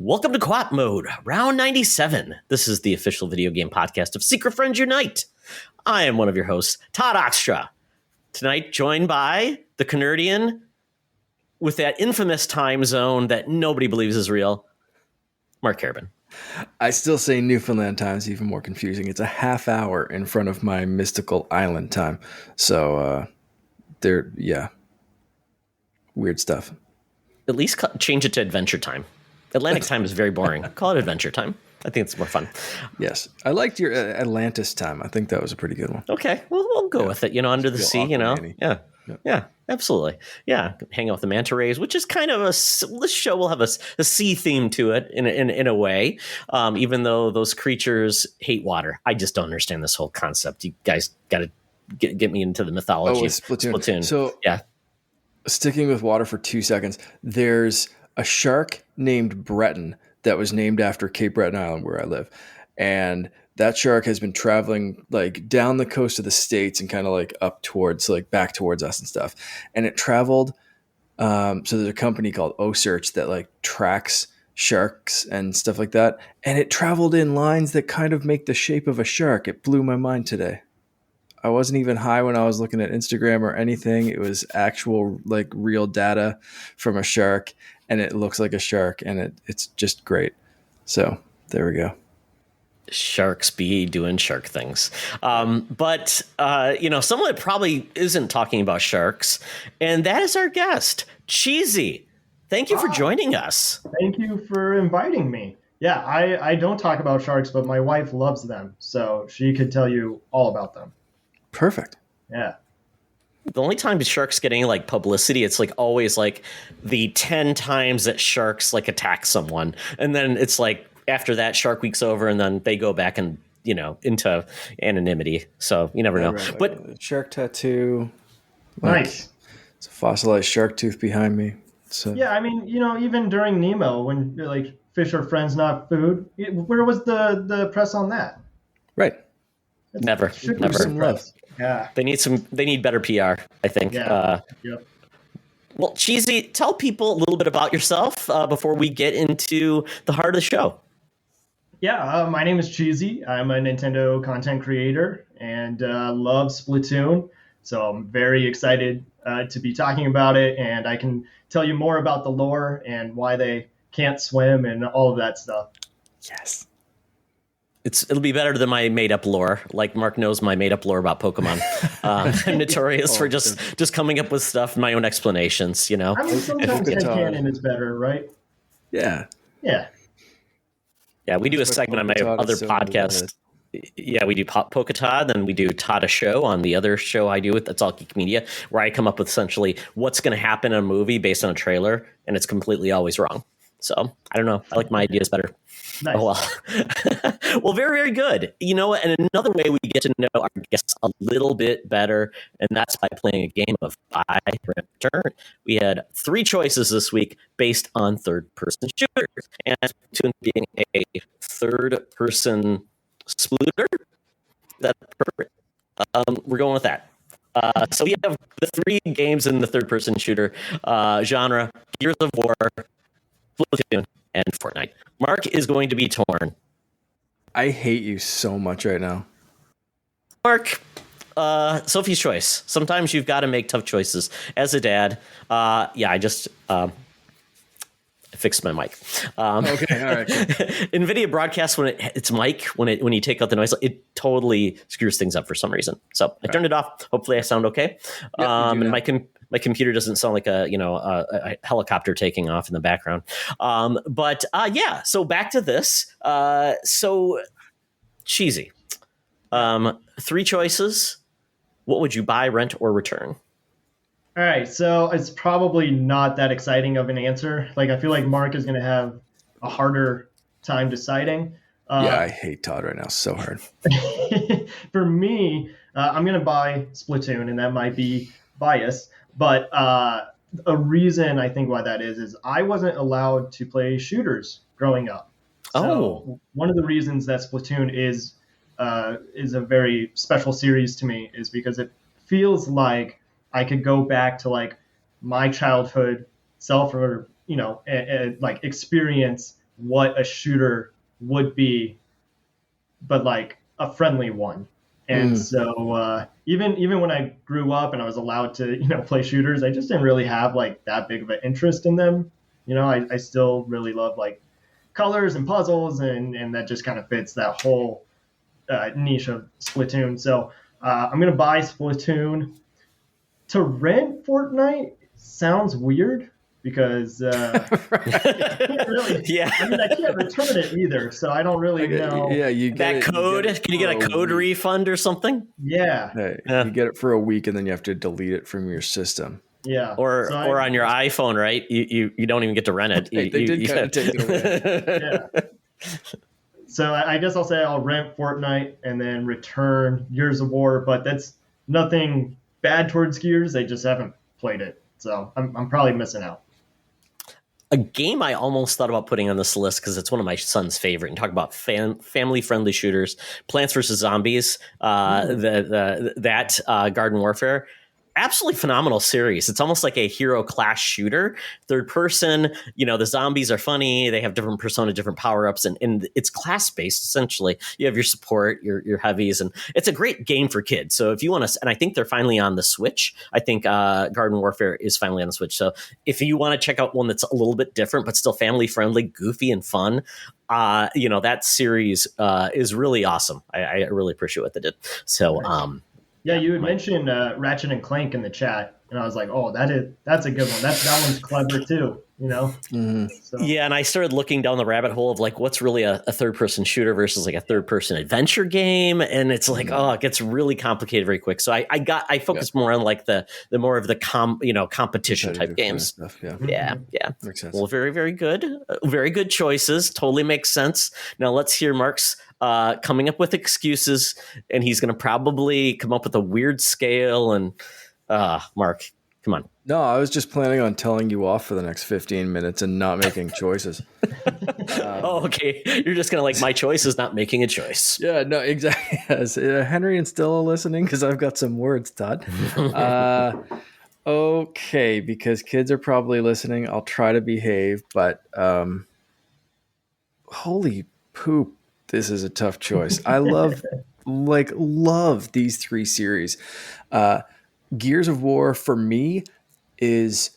Welcome to Co-op Mode, round 97. This is the official video game podcast of Secret Friends Unite. I am one of your hosts, Todd Oxtra. Tonight, joined by the Canardian with that infamous time zone that nobody believes is real, Mark Carabin. I still say Newfoundland time is even more confusing. It's a half hour in front of my mystical island time. So, weird stuff. At least change it to Adventure Time. Atlantic time is very boring. Call it Adventure Time. I think it's more fun. Yes. I liked your Atlantis time. I think that was a pretty good one. Okay. Well, we'll go with it. Under the sea, Yeah, absolutely. Yeah. Hang out with the manta rays, which is kind of this show will have a sea theme to it in a way. Even though those creatures hate water. I just don't understand this whole concept. You guys got to get me into the mythology of Splatoon. So, yeah. Sticking with water for 2 seconds, there's a shark named Breton that was named after Cape Breton Island where I live. And that shark has been traveling like down the coast of the States and kind of like up towards like back towards us and stuff. And it traveled. So there's a company called OSearch that like tracks sharks and stuff like that. And it traveled in lines that kind of make the shape of a shark. It blew my mind today. I wasn't even high when I was looking at Instagram or anything. It was actual like real data from a shark. And it looks like a shark, and it's just great. So there we go. Sharks be doing shark things. But someone that probably isn't talking about sharks, and that is our guest, Cheezy. Thank you for joining us. Thank you for inviting me. Yeah, I don't talk about sharks, but my wife loves them, so she could tell you all about them. Perfect. Yeah. The only time sharks get any like publicity, it's like always like the 10 times that sharks like attack someone. And then it's like after that Shark Week's over and then they go back and, into anonymity. So you never know. Right. But shark tattoo. Nice. It's a fossilized shark tooth behind me. So. Yeah, I mean, even during Nemo, when like fish are friends, not food, where was the press on that? Right. Never. Some love. Yeah. They need better PR, I think. Yeah. Yep. Well, Cheezy, tell people a little bit about yourself before we get into the heart of the show. Yeah, my name is Cheezy. I'm a Nintendo content creator and love Splatoon. So I'm very excited to be talking about it. And I can tell you more about the lore and why they can't swim and all of that stuff. Yes. It'll be better than my made-up lore. Like Mark knows my made-up lore about Pokemon. I'm notorious for just coming up with stuff, my own explanations. I mean, sometimes headcanon is better, right? Yeah. Yeah. Yeah, we do a segment on my other podcast. Yeah, we do Poketod, then we do Todd a Show on the other show I do with That's All Geek Media, where I come up with essentially what's going to happen in a movie based on a trailer, and it's completely always wrong. So I don't know. I like my ideas better. Nice. Oh, well. Well, very, very good. And another way we get to know our guests a little bit better, and that's by playing a game of Buy, Rent, Return. We had 3 choices this week based on third-person shooters, and Splatoon being a third-person splooter. That's perfect. We're going with that. So we have the 3 games in the third-person shooter genre: Gears of War, Splatoon, and Fortnite. Mark is going to be torn. I hate you so much right now. Mark, Sophie's choice. Sometimes you've got to make tough choices. As a dad, I just fixed my mic. Okay, all right. Cool. NVIDIA broadcasts when it's mic, when you take out the noise, it totally screws things up for some reason. So I turned it off. Hopefully I sound okay. And my computer doesn't sound like a helicopter taking off in the background. So back to this. So Cheezy. 3 choices. What would you buy, rent, or return? All right, so it's probably not that exciting of an answer. Like, I feel like Mark is going to have a harder time deciding. I hate Todd right now so hard. For me, I'm going to buy Splatoon, and that might be bias. But a reason I think why that is I wasn't allowed to play shooters growing up. So one of the reasons that Splatoon is a very special series to me is because it feels like I could go back to like my childhood self or like experience what a shooter would be, but like a friendly one. And so even when I grew up and I was allowed to, play shooters, I just didn't really have like that big of an interest in them. I still really love like colors and puzzles, and that just kind of fits that whole niche of Splatoon. So I'm gonna buy Splatoon. To rent Fortnite sounds weird because really, Yeah. I mean, I can't return it either, so I don't really know. Yeah, you get That it, code, can you get a code week. refund or something? Yeah, You get it for a week and then you have to delete it from your system. yeah. Or So on your iPhone, right? You don't even get to rent it. They did kind of take it away. Yeah. So I guess I'll say I'll rent Fortnite and then return Gears of War, but that's nothing bad towards Gears. They just haven't played it, so I'm probably missing out. A game I almost thought about putting on this list because it's one of my son's favorite. And talk about family-friendly shooters, Plants vs. Zombies, that Garden Warfare. Absolutely phenomenal series. It's almost like a hero class shooter, third person. The zombies are funny. They have different persona, different power ups, and it's class based essentially. You have your support, your heavies, and it's a great game for kids. So if you want to, and I think they're finally on the Switch. I think Garden Warfare is finally on the Switch. So if you want to check out one that's a little bit different but still family friendly, goofy and fun, that series is really awesome. I really appreciate what they did. So. Yeah, you had mentioned Ratchet and Clank in the chat, and I was like, "Oh, that's a good one. That one's clever too." So. Yeah, and I started looking down the rabbit hole of like what's really a third-person shooter versus like a third-person adventure game, and it's like, it gets really complicated very quick. So I focused more on like the more of the competition type games. Stuff, yeah. Yeah. Makes sense. Well, very, very good. Very good choices. Totally makes sense. Now let's hear Mark's coming up with excuses, and he's going to probably come up with a weird scale. And Mark, come on. No, I was just planning on telling you off for the next 15 minutes and not making choices. Okay. You're just going to like, my choice is not making a choice. Yeah, no, exactly. Yes. Henry and Stilla listening because I've got some words, Todd. Okay, because kids are probably listening. I'll try to behave, but holy poop, this is a tough choice. I love these three series. Gears of War for me is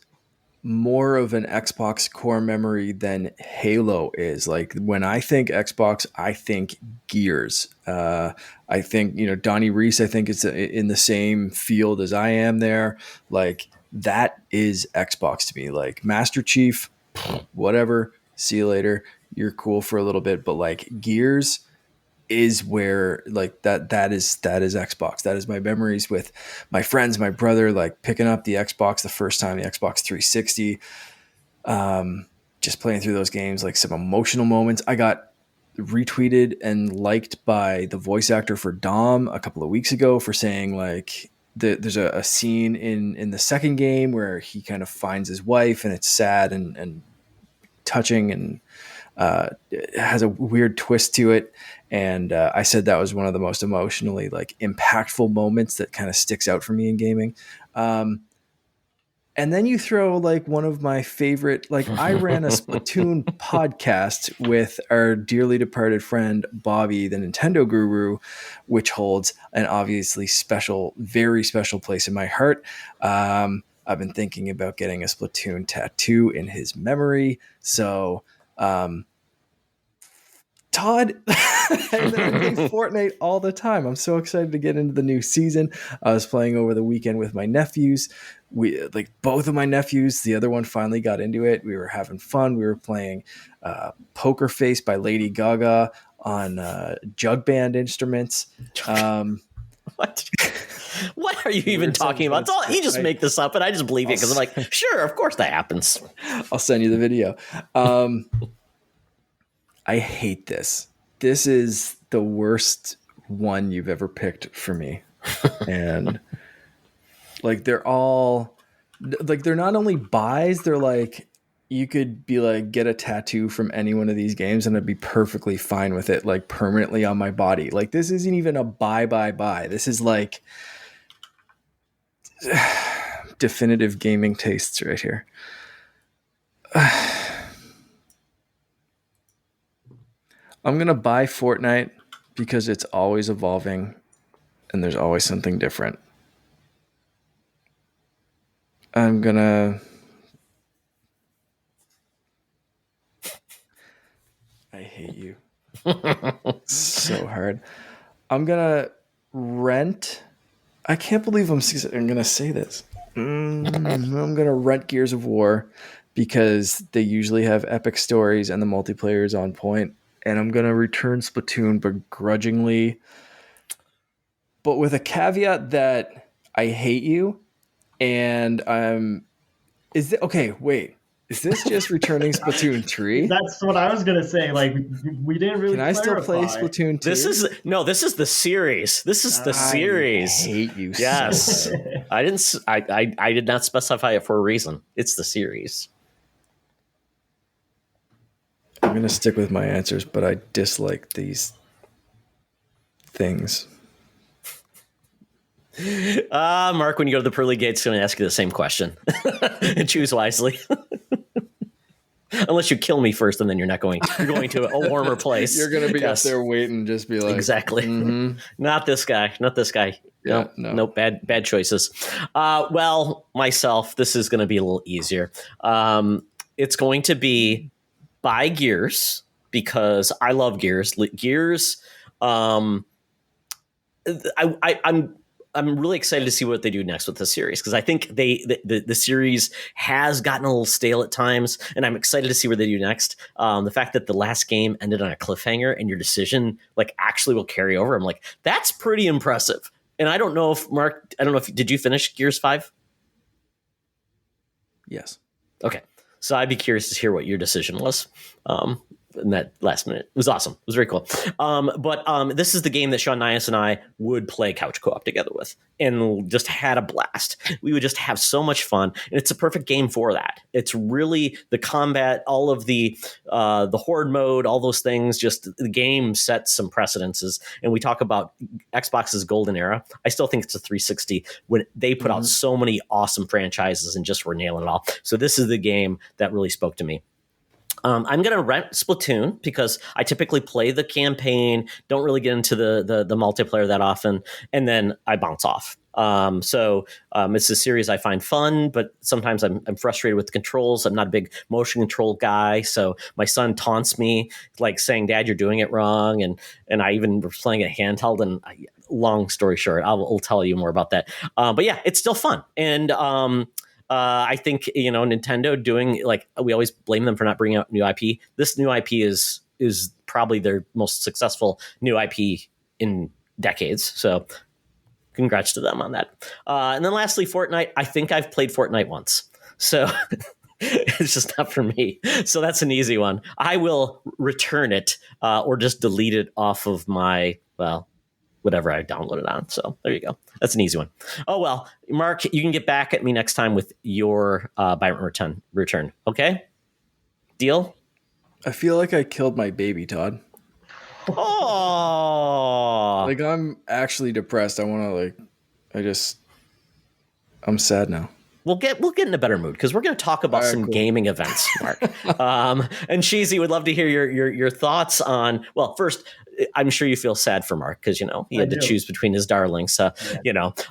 more of an Xbox core memory than Halo is. Like when I think Xbox, I think Gears. I think, Donnie Reese, I think is in the same field as I am there. Like that is Xbox to me. Like Master Chief, whatever, see you later. You're cool for a little bit, but like Gears is where like that is Xbox. That is my memories with my friends, my brother, like picking up the Xbox the first time, the Xbox 360, just playing through those games, like some emotional moments. I got retweeted and liked by the voice actor for Dom a couple of weeks ago for saying like there's a scene in the second game where he kind of finds his wife and it's sad and touching and it has a weird twist to it. And I said that was one of the most emotionally like impactful moments that kind of sticks out for me in gaming. And then you throw like one of my favorite, like I ran a Splatoon podcast with our dearly departed friend, Bobby, the Nintendo guru, which holds an obviously special, very special place in my heart. I've been thinking about getting a Splatoon tattoo in his memory. So, Todd, I play Fortnite all the time. I'm so excited to get into the new season. I was playing over the weekend with my nephews. We like both of my nephews. The other one finally got into it. We were having fun. We were playing Poker Face by Lady Gaga on jug band instruments. What? What are you even talking about? You just make this up, and I just believe it because I'm like, sure, of course that happens. I'll send you the video. I hate this. This is the worst one you've ever picked for me. And like they're all like they're not only buys, they're like you could be like get a tattoo from any one of these games and I'd be perfectly fine with it, like permanently on my body. Like this isn't even a buy. This is like definitive gaming tastes right here. I'm going to buy Fortnite because it's always evolving and there's always something different. I'm going to... I hate you. So hard. I'm going to rent... I can't believe I'm going to say this. I'm going to rent Gears of War because they usually have epic stories and the multiplayer is on point. And I'm going to return Splatoon begrudgingly, but with a caveat that I hate you. And is this just returning Splatoon 3? That's what I was gonna say. Like, we didn't really. Can I still play clarify. Splatoon 2? This is the series. This is the series. I hate you. Yes. So bad. I did not specify it for a reason. It's the series. I'm gonna stick with my answers, but I dislike these things. Mark, when you go to the pearly gates, I'm going to ask you the same question. And choose wisely. Unless you kill me first, and then you're going to a warmer place. You're gonna be up there waiting, just be like, exactly. Mm-hmm. Not this guy. Yeah, no, bad choices. Well, myself, this is going to be a little easier. It's going to be buy Gears because I love Gears. Gears. I'm really excited to see what they do next with the series because I think the series has gotten a little stale at times, and I'm excited to see what they do next. The fact that the last game ended on a cliffhanger and your decision like actually will carry over, I'm like, that's pretty impressive. And I don't know if Mark, did you finish Gears 5? Yes. Okay, so I'd be curious to hear what your decision was. In that last minute. It was awesome. It was very cool. But this is the game that Sean Nias and I would play couch co-op together with and just had a blast. We would just have so much fun. And it's a perfect game for that. It's really the combat, all of the horde mode, all those things, just the game sets some precedences. And we talk about Xbox's golden era. I still think it's a 360 when they put out so many awesome franchises and just were nailing it all. So this is the game that really spoke to me. I'm going to rent Splatoon because I typically play the campaign, don't really get into the multiplayer that often, and then I bounce off. So it's a series I find fun, but sometimes I'm frustrated with the controls. I'm not a big motion control guy, so my son taunts me, like saying, "Dad, you're doing it wrong," and I even was playing a handheld. And long story short, I'll tell you more about that. But yeah, it's still fun, and I think, Nintendo doing, like, we always blame them for not bringing out new IP. This new IP is probably their most successful new IP in decades. So congrats to them on that. And then lastly, Fortnite. I think I've played Fortnite once. So it's just not for me. So that's an easy one. I will return it or just delete it off of my, whatever I downloaded on. So there you go. That's an easy one. Oh, well, Mark, you can get back at me next time with your buy return. Okay? Deal? I feel like I killed my baby, Todd. Oh, Like, I'm actually depressed. I'm sad now. We'll get in a better mood because we're going to talk about some gaming events, Mark. And Cheezy would love to hear your thoughts on. Well, first, I'm sure you feel sad for Mark because he had to choose between his darlings. But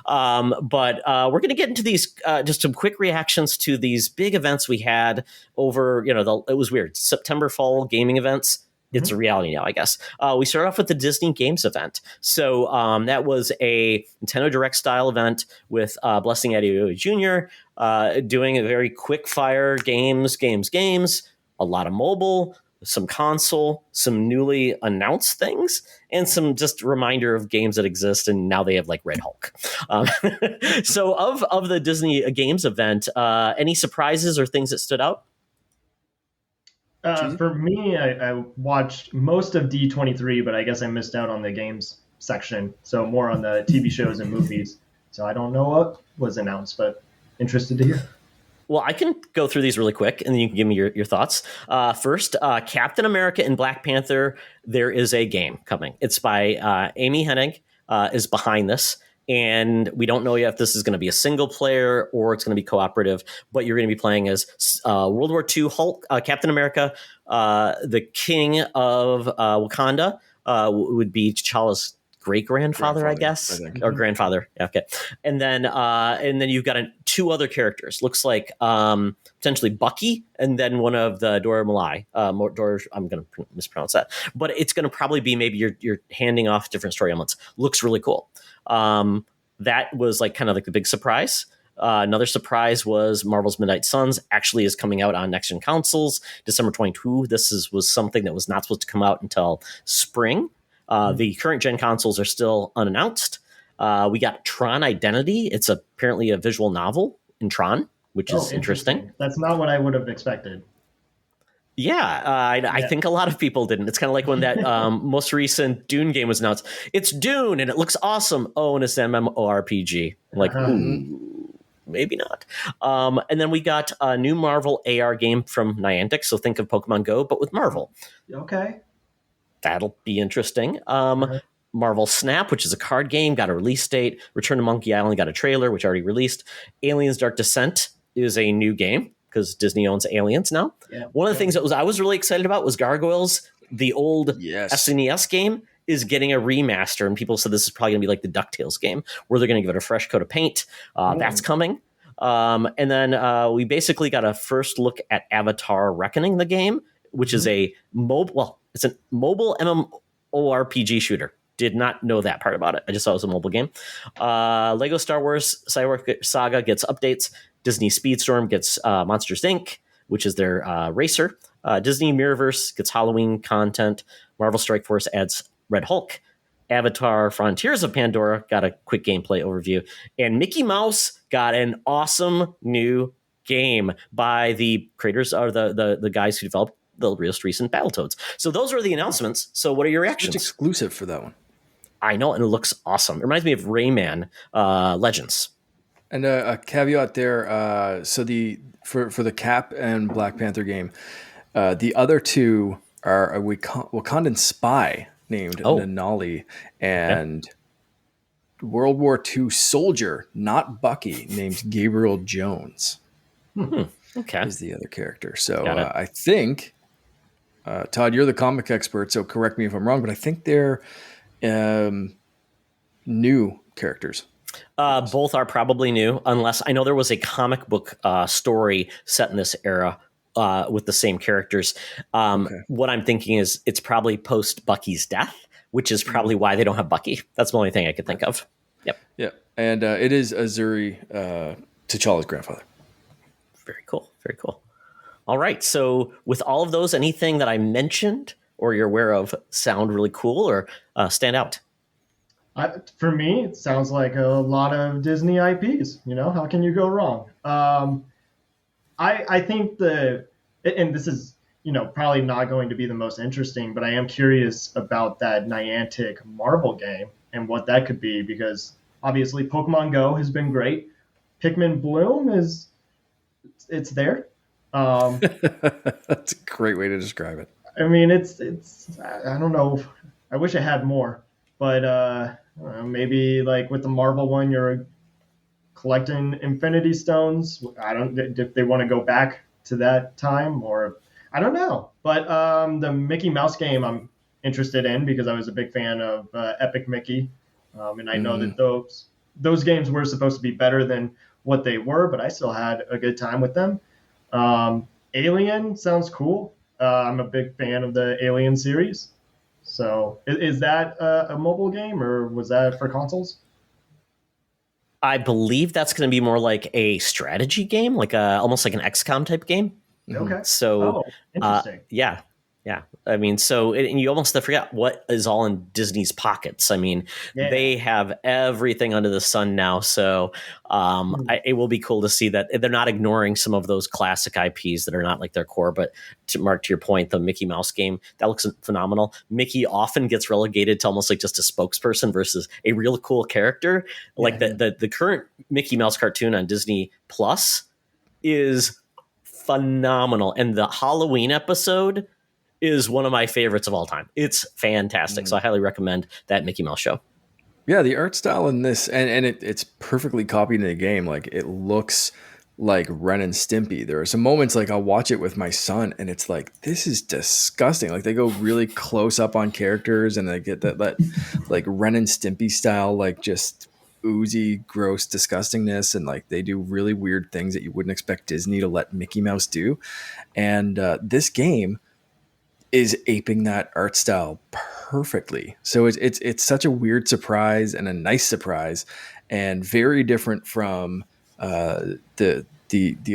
we're going to get into these just some quick reactions to these big events we had over. It was weird September fall gaming events. It's a reality now, I guess. We started off with the Disney Games event. So that was a Nintendo Direct style event with Blessing Adeoye Jr. Doing a very quick fire games, a lot of mobile, some console, some newly announced things, and some just reminder of games that exist. And now they have like Red Hulk. So of the Disney Games event, any surprises or things that stood out? For me, I watched most of D23, but I guess I missed out on the games section. So more on the TV shows and movies. So I don't know what was announced, but interested to hear. Well, I can go through these really quick, and then you can give me your thoughts. First, Captain America and Black Panther, there is a game coming. It's by Amy Hennig is behind this. And we don't know yet if this is going to be a single player or it's going to be cooperative, but you're going to be playing as World War II Hulk, Captain America, the king of Wakanda would be T'Challa's great grandfather, I guess, or grandfather. Yeah, okay. And then you've got two other characters. Looks like potentially Bucky, and then one of the Dora Milaje. I'm going to mispronounce that, but it's going to probably be maybe you're handing off different story elements. Looks really cool. That was like kind of like the big surprise. Another surprise was Marvel's Midnight Suns actually is coming out on next-gen consoles, December 22. This was something that was not supposed to come out until spring. The current gen consoles are still unannounced. We got Tron Identity. It's apparently a visual novel in Tron, which is interesting. That's not what I would have expected. Yeah, I think a lot of people didn't. It's kind of like when that most recent Dune game was announced. It's Dune, and it looks awesome. Oh, and it's an MMORPG. Like, ooh, maybe not. And then we got a new Marvel AR game from Niantic. So think of Pokemon Go, but with Marvel. Okay. That'll be interesting. Marvel Snap, which is a card game, got a release date. Return to Monkey Island got a trailer, which already released. Aliens Dark Descent is a new game because Disney owns Aliens now. Yeah. One of the things I was really excited about was Gargoyles. The old SNES game is getting a remaster, and people said this is probably going to be like the DuckTales game, where they're going to give it a fresh coat of paint. That's coming. And then we basically got a first look at Avatar Reckoning, the game, which is a mobile MMORPG shooter. Did not know that part about it. I just saw it was a mobile game. Lego Star Wars Skywalker Saga gets updates. Disney Speedstorm gets Monsters Inc., which is their racer. Disney Mirrorverse gets Halloween content. Marvel Strike Force adds Red Hulk. Avatar Frontiers of Pandora got a quick gameplay overview. And Mickey Mouse got an awesome new game by the creators, or the guys who developed the most recent Battletoads. So those are the announcements. So what are your reactions? It's exclusive for that one. I know, and it looks awesome. It reminds me of Rayman Legends. And a caveat there. So for the Cap and Black Panther game, the other two are a Wakandan spy named Nanali and World War II soldier, not Bucky, named Gabriel Jones. Okay, is the other character. So I think, Todd, you're the comic expert, so correct me if I'm wrong, but I think they're new characters. Both are probably new, unless I know there was a comic book story set in this era with the same characters. What I'm thinking is it's probably post Bucky's death, which is probably why they don't have Bucky. That's the only thing I could think of. Yep. Yeah, and it is Azuri, T'Challa's grandfather. Very cool. Very cool. All right. So with all of those, anything that I mentioned or you're aware of sound really cool or stand out? For me, it sounds like a lot of Disney IPs. You know, how can you go wrong? I think and this is, probably not going to be the most interesting, but I am curious about that Niantic Marvel game and what that could be, because obviously Pokemon Go has been great. Pikmin Bloom it's there. That's a great way to describe it. I mean, it's I don't know. I wish I had more, but maybe like with the Marvel one, you're collecting Infinity Stones. I don't if they want to go back to that time, or I don't know. But the Mickey Mouse game I'm interested in because I was a big fan of Epic Mickey, and I know that those games were supposed to be better than what they were, but I still had a good time with them. Alien sounds cool. I'm a big fan of the Alien series. So is that a mobile game, or was that for consoles? I believe that's going to be more like a strategy game, like almost like an XCOM type game. Okay. So, interesting. Yeah. I mean, and you almost forget what is all in Disney's pockets. I mean, they have everything under the sun now. So it will be cool to see that they're not ignoring some of those classic IPs that are not like their core. But to your point, the Mickey Mouse game, that looks phenomenal. Mickey often gets relegated to almost like just a spokesperson versus a real cool character. Like the current Mickey Mouse cartoon on Disney Plus is phenomenal. And the Halloween episode is one of my favorites of all time. It's fantastic. So I highly recommend that Mickey Mouse show. Yeah, the art style in this, and it's perfectly copied in the game. Like it looks like Ren and Stimpy. There are some moments like I'll watch it with my son, and it's like this is disgusting. Like they go really close up on characters, and they get that like Ren and Stimpy style, like just oozy, gross disgustingness, and like they do really weird things that you wouldn't expect Disney to let Mickey Mouse do. And this game is aping that art style perfectly. So it's such a weird surprise and a nice surprise, and very different from the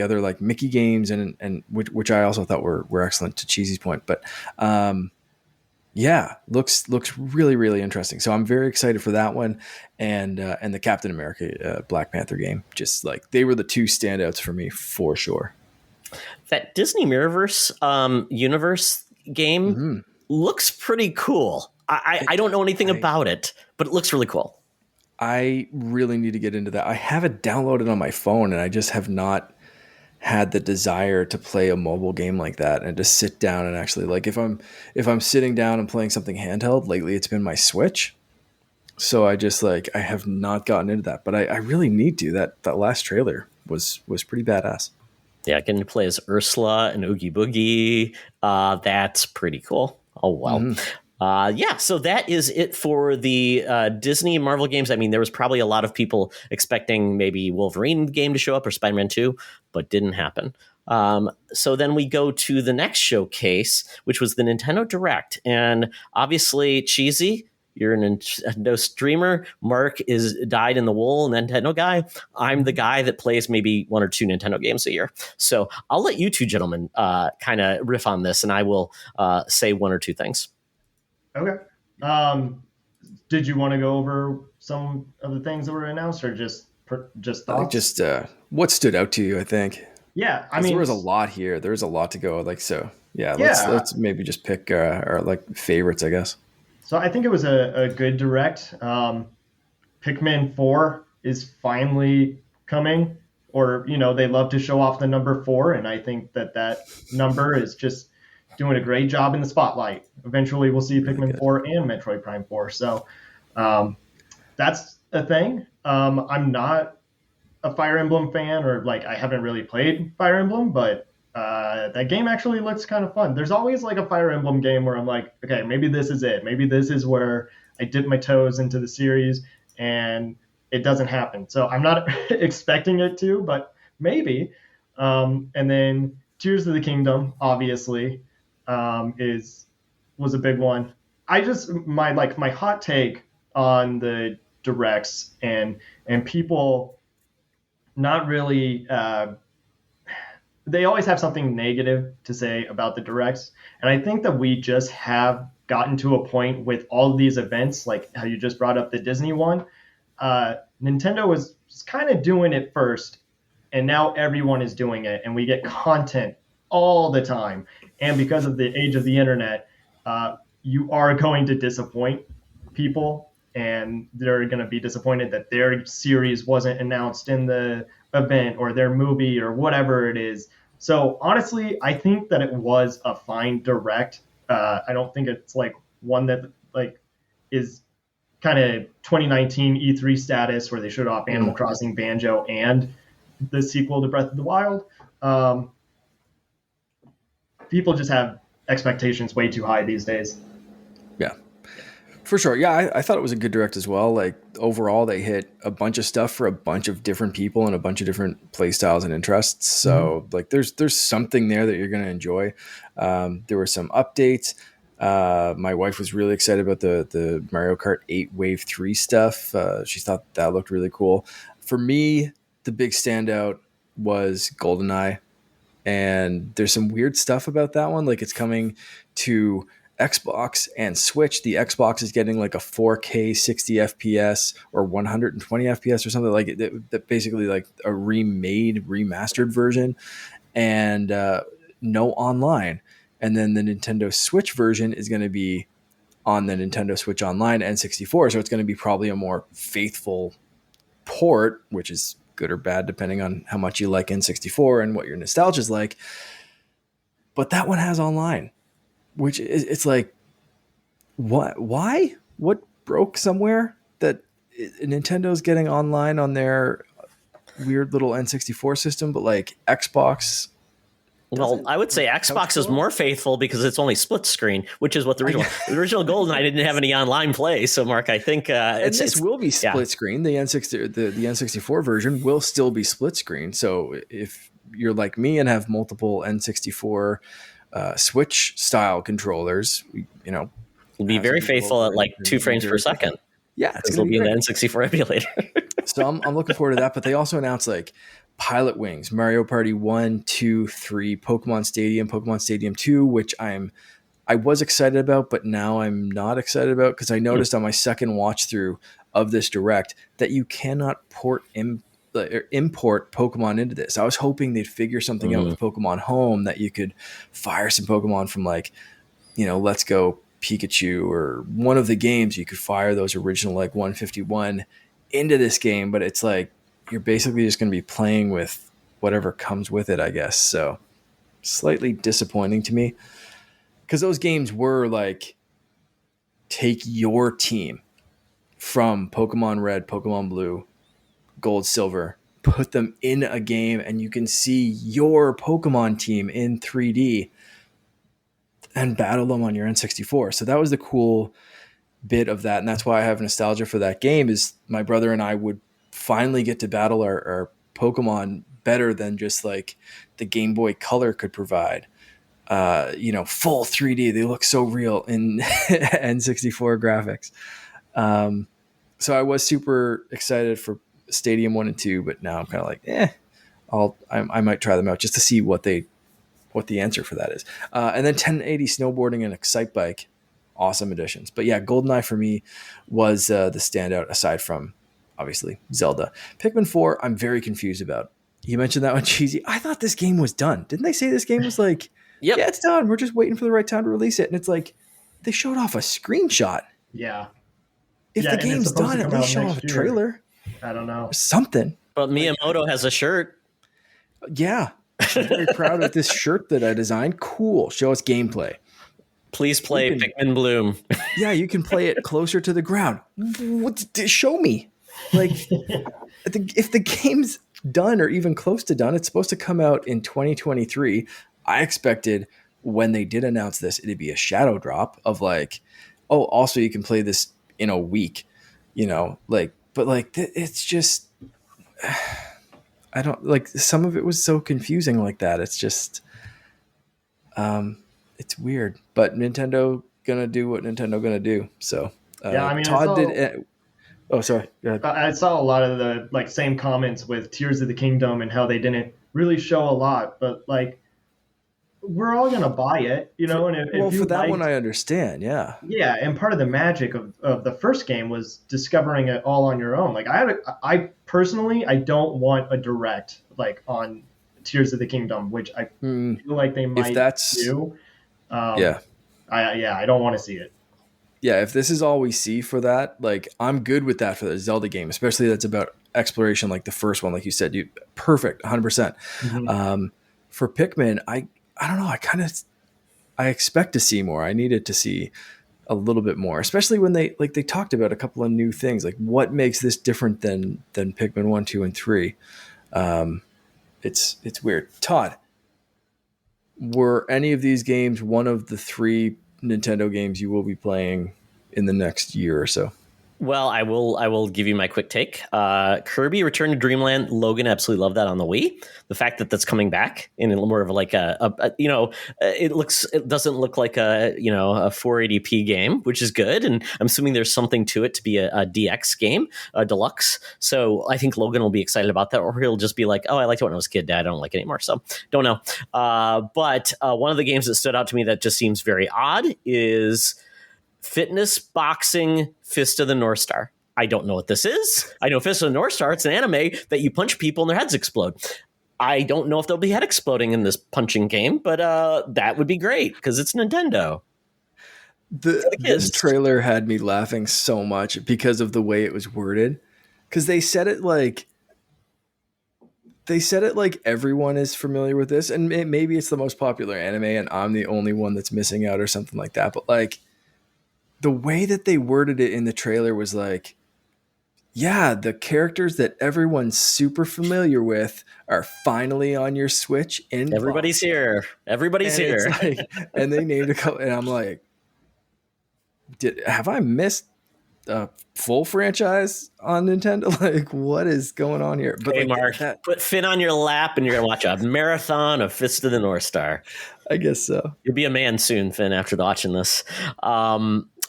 other like Mickey games and which I also thought were excellent to Cheesy's point. But yeah, looks really really interesting. So I'm very excited for that one, and the Captain America Black Panther game. Just like they were the two standouts for me for sure. That Disney Mirrorverse universe game looks pretty cool. I don't know anything about it, but it looks really cool. I really need to get into that. I have it downloaded on my phone, and I just have not had the desire to play a mobile game like that and to sit down and actually like if I'm sitting down and playing something handheld. Lately it's been my Switch. So I have not gotten into that, but I really need to. That last trailer was pretty badass. Yeah, getting to play as Ursula and Oogie Boogie. That's pretty cool. Oh, well. Yeah, so that is it for the Disney and Marvel games. I mean, there was probably a lot of people expecting maybe Wolverine game to show up or Spider-Man 2, but didn't happen. So then we go to the next showcase, which was the Nintendo Direct. And obviously, Cheesy, you're a Nintendo streamer. Mark is dyed in the wool Nintendo guy. I'm the guy that plays maybe 1 or 2 Nintendo games a year. So I'll let you two gentlemen kind of riff on this, and I will say 1 or 2 things. Okay. Did you want to go over some of the things that were announced, or just thoughts? Just what stood out to you, I think. Yeah, I mean, there was a lot here. There's a lot to go. Like so, yeah. Yeah. Let's maybe just pick our like favorites, I guess. So I think it was a good direct. Pikmin 4 is finally coming, or they love to show off the number 4, and I think that number is just doing a great job in the spotlight. Eventually, we'll see Pikmin 4 and Metroid Prime 4. So that's a thing. I'm not a Fire Emblem fan, or like I haven't really played Fire Emblem, but that game actually looks kind of fun. There's always like a Fire Emblem game where I'm like, okay, maybe this is it. Maybe this is where I dip my toes into the series, and it doesn't happen. So I'm not expecting it to, but maybe. And then Tears of the Kingdom, obviously, was a big one. I just my hot take on the directs and people not really they always have something negative to say about the directs, and I think that we just have gotten to a point with all of these events, like how you just brought up the Disney one. Nintendo was kind of doing it first, and now everyone is doing it, and we get content all the time. And because of the age of the internet, you are going to disappoint people, and they're going to be disappointed that their series wasn't announced in the event, or their movie, or whatever it is. So honestly, I think that it was a fine direct. I don't think it's like one that like is kind of 2019 E3 status where they showed off Animal Crossing, Banjo, and the sequel to Breath of the Wild. People just have expectations way too high these days. Yeah, for sure. Yeah, I thought it was a good direct as well. Like overall, they hit a bunch of stuff for a bunch of different people and a bunch of different play styles and interests. So like there's something there that you're going to enjoy. There were some updates. My wife was really excited about the Mario Kart 8 Wave 3 stuff. She thought that looked really cool. For me, the big standout was GoldenEye. And there's some weird stuff about that one. Like it's coming to Xbox and Switch. The Xbox is getting like a 4K 60 FPS or 120 FPS or something like that. Basically like a remastered version, and no online. And then the Nintendo Switch version is going to be on the Nintendo Switch Online N64. So it's going to be probably a more faithful port, which is good or bad depending on how much you like N64 and what your nostalgia is like. But that one has online, which it's like, what? Why? What broke somewhere that Nintendo's getting online on their weird little N64 system, but like Xbox. Well, I would say Xbox is more faithful because it's only split screen, which is what the original GoldenEye didn't have any online play. So, Mark, I think this will be split screen. The N64 version will still be split screen. So if you're like me and have multiple N64 Switch style controllers, it'll be very faithful at like 2 frames per second. Yeah, it's going to be an N64 emulator. So I'm looking forward to that. But they also announced like Pilot Wings, Mario Party 1, 2, 3, Pokemon Stadium 2, which I was excited about, but now I'm not excited about because I noticed on my second watch through of this direct that you cannot import Pokemon into this. I was hoping they'd figure something out with Pokemon Home that you could fire some Pokemon from like, Let's Go Pikachu or one of the games. You could fire those original like 151 into this game, but it's like you're basically just going to be playing with whatever comes with it, I guess. So slightly disappointing to me because those games were like take your team from Pokemon Red, Pokemon Blue, Gold, Silver, put them in a game and you can see your Pokemon team in 3D and battle them on your N64. So that was the cool bit of that. And that's why I have nostalgia for that game is my brother and I would finally get to battle our Pokemon better than just like the Game Boy Color could provide. Full 3D. They look so real in N64 graphics. So I was super excited for Stadium 1 and 2, but now I'm kind of like, I might try them out just to see what the answer for that is. And then 1080 snowboarding and Excite Bike, awesome additions. But yeah, GoldenEye for me was the standout aside from obviously Zelda. Pikmin 4, I'm very confused about. You mentioned that one, Cheesy. I thought this game was done. Didn't they say this game was like, yeah, it's done. We're just waiting for the right time to release it. And it's like, they showed off a screenshot. Yeah. If the game's done, at least show off a trailer. I don't know. Or something. But Miyamoto has a shirt. Yeah. I'm very proud of this shirt that I designed. Cool. Show us gameplay. Please play Pikmin Bloom. Yeah, you can play it closer to the ground. Show me. Like, if the game's done or even close to done, it's supposed to come out in 2023. I expected when they did announce this, it'd be a shadow drop of like, oh, also you can play this in a week, it's just, I don't like some of it was so confusing like that. It's just, it's weird, but Nintendo gonna do what Nintendo gonna do. So, Todd did. Oh, sorry. Go ahead. I saw a lot of the same comments with Tears of the Kingdom and how they didn't really show a lot, but like we're all gonna buy it, And if for that one, I understand. Yeah. Yeah, and part of the magic of the first game was discovering it all on your own. Like I personally, I don't want a direct on Tears of the Kingdom, which I feel like they might do. I don't want to see it. Yeah, if this is all we see for that, I'm good with that for the Zelda game, especially that's about exploration like the first one, like you said, perfect, 100%. Mm-hmm. For Pikmin, I don't know, I expect to see more. I needed to see a little bit more, especially when they talked about a couple of new things, like what makes this different than Pikmin 1, 2, and 3. It's weird. Todd, were any of these games one of the 3 Nintendo games you will be playing in the next year or so? Well, I will give you my quick take. Kirby Return to Dreamland, Logan absolutely loved that on the Wii. The fact that that's coming back in more of like it doesn't look like a 480p game, which is good. And I'm assuming there's something to it to be a DX game, a deluxe. So I think Logan will be excited about that, or he'll just be like, oh, I liked it when I was a kid, Dad. I don't like it anymore. So don't know. But one of the games that stood out to me that just seems very odd is Fitness Boxing Fist of the North Star. I don't know what this is. I know Fist of the North Star. It's an anime that you punch people and their heads explode. I don't know if there'll be head exploding in this punching game, but that would be great because it's Nintendo. This trailer had me laughing so much because of the way it was worded. Because they said it like everyone is familiar with this, and maybe it's the most popular anime, and I'm the only one that's missing out or something like that. But the way that they worded it in the trailer was like, Yeah, the characters that everyone's super familiar with are finally on your Switch in Everybody's box. here. Everybody's And it's here. like, and they named a couple, and I'm like, have I missed a full franchise on Nintendo? Like, what is going on here? But Hey, like Mark, that, put Finn on your lap and you're going to watch a marathon of Fist of the North Star. I guess so. You'll be a man soon, Finn, after watching this.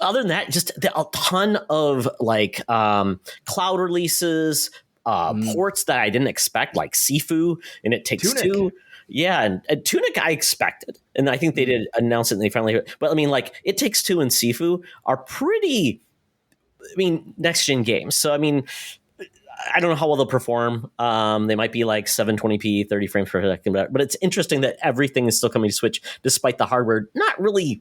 Other than that, just a ton of like cloud releases, ports that I didn't expect, like Sifu and It Takes Tunic. Two. Yeah, and Tunic I expected, and I think they did announce it, and they finally. But I mean, like It Takes Two and Sifu are pretty. I mean, next gen games. So I mean, I don't know how well they'll perform. They might be like 720p, 30 frames per second, but it's interesting that everything is still coming to Switch, despite the hardware not really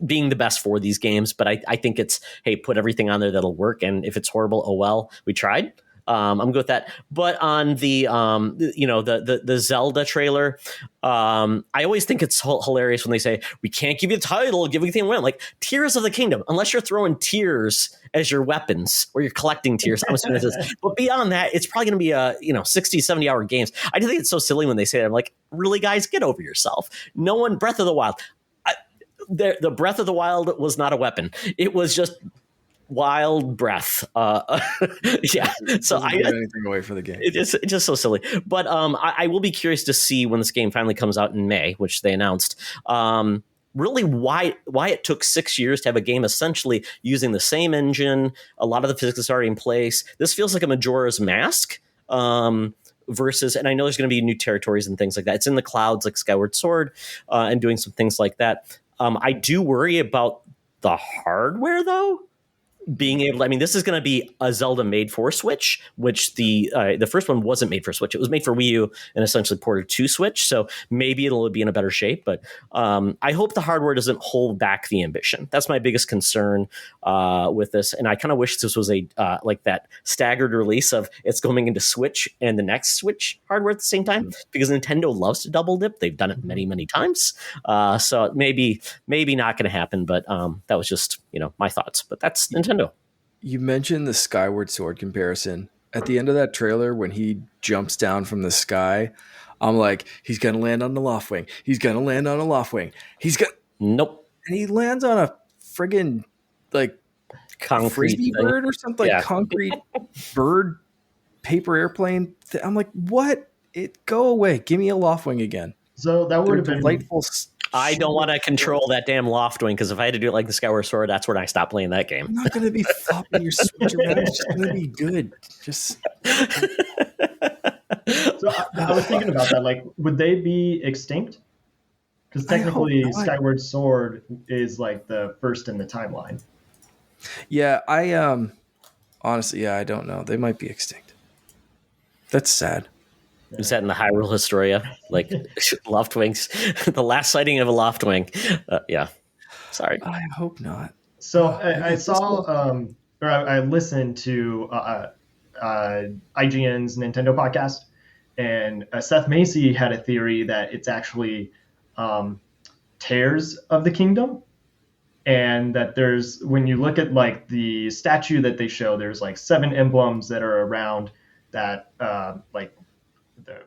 being the best for these games. But I think it's, hey, put everything on there that'll work. And if it's horrible, oh well, we tried. I'm good with that. But on the the Zelda trailer, I always think it's hilarious when they say we can't give you the title, give you the win. Like Tears of the Kingdom, unless you're throwing tears as your weapons or you're collecting tears. I'm assuming this is. But beyond that, it's probably going to be 60, 70 hour games. I just think it's so silly when they say that. I'm like, really, guys, get over yourself. No one, Breath of the Wild. The Breath of the Wild was not a weapon. It was just wild breath. Yeah. So I give anything away for the game. It's just so silly. But I will be curious to see when this game finally comes out in May, which they announced. Really, why it took 6 years to have a game essentially using the same engine. A lot of the physics is already in place. This feels like a Majora's Mask. Versus, and I know there's going to be new territories and things like that. It's in the clouds, like Skyward Sword, and doing some things like that. I do worry about the hardware, though. Being able to, I mean, this is going to be a Zelda made for Switch, which the first one wasn't made for Switch. It was made for Wii U and essentially ported to Switch. So maybe it'll be in a better shape. But I hope the hardware doesn't hold back the ambition. That's my biggest concern with this. And I kind of wish this was a like that staggered release of it's going into Switch and the next Switch hardware at the same time, because Nintendo loves to double dip. They've done it many, many times. So maybe not going to happen. But that was just my thoughts. But that's Nintendo. You mentioned the Skyward Sword comparison. At the end of that trailer, when he jumps down from the sky, I'm like, he's going to land on the loft wing. He's going to land on a loft wing. Nope. And he lands on a friggin' like Concrete frisbee thing. bird or something, like concrete bird paper airplane. I'm like, what? Go away. Give me a loft wing again. So that would have been delightful. I don't want to control that damn loft wing, because if I had to do it like the Skyward Sword, that's when I stopped playing that game. I'm not going to be flopping your Switch around. It's just going to be good. Just. So I was thinking about that. Like, would they be extinct? Because technically, Skyward Sword is like the first in the timeline. Yeah, I honestly, I don't know. They might be extinct. That's sad. Is that in the Hyrule Historia? Like loft wings, the last sighting of a loft wing. Yeah, sorry. I hope not. So I saw, or I listened to IGN's Nintendo podcast, and Seth Macy had a theory that it's actually Tears of the Kingdom, and that there's, when you look at like the statue that they show, there's like 7 emblems that are around that, like the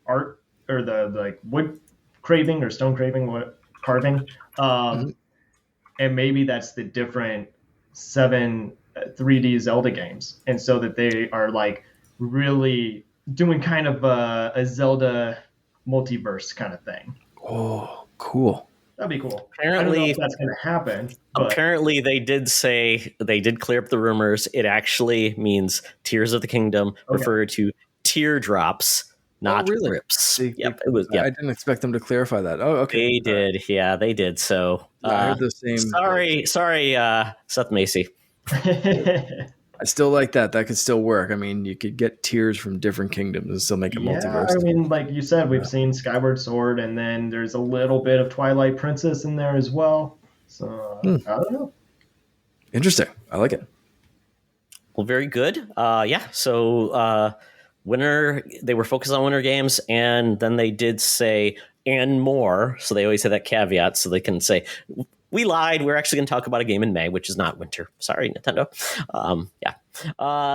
art or the like wood craving or stone craving, carving, and maybe that's the different 7 3D Zelda games, and so that they are like really doing kind of a Zelda multiverse kind of thing. Oh, cool. That'd be cool. Apparently, I don't know if that's going to happen. But apparently, they did say, they did clear up the rumors. It actually means Tears of the Kingdom, refer to teardrops, not drips. Yep, it was. Yep. I didn't expect them to clarify that. Oh, okay. They did. Yeah, they did. So I heard the same. Sorry, Seth Macy. I still like that. That could still work. I mean, you could get tears from different kingdoms and still make a multiverse. I mean, like you said, we've seen Skyward Sword, and then there's a little bit of Twilight Princess in there as well. So I don't know. Interesting. I like it. Well, very good. Yeah. So winter, they were focused on winter games, and then they did say and more. So they always have that caveat, so they can say we lied. We're actually going to talk about a game in May, which is not winter. Sorry, Nintendo.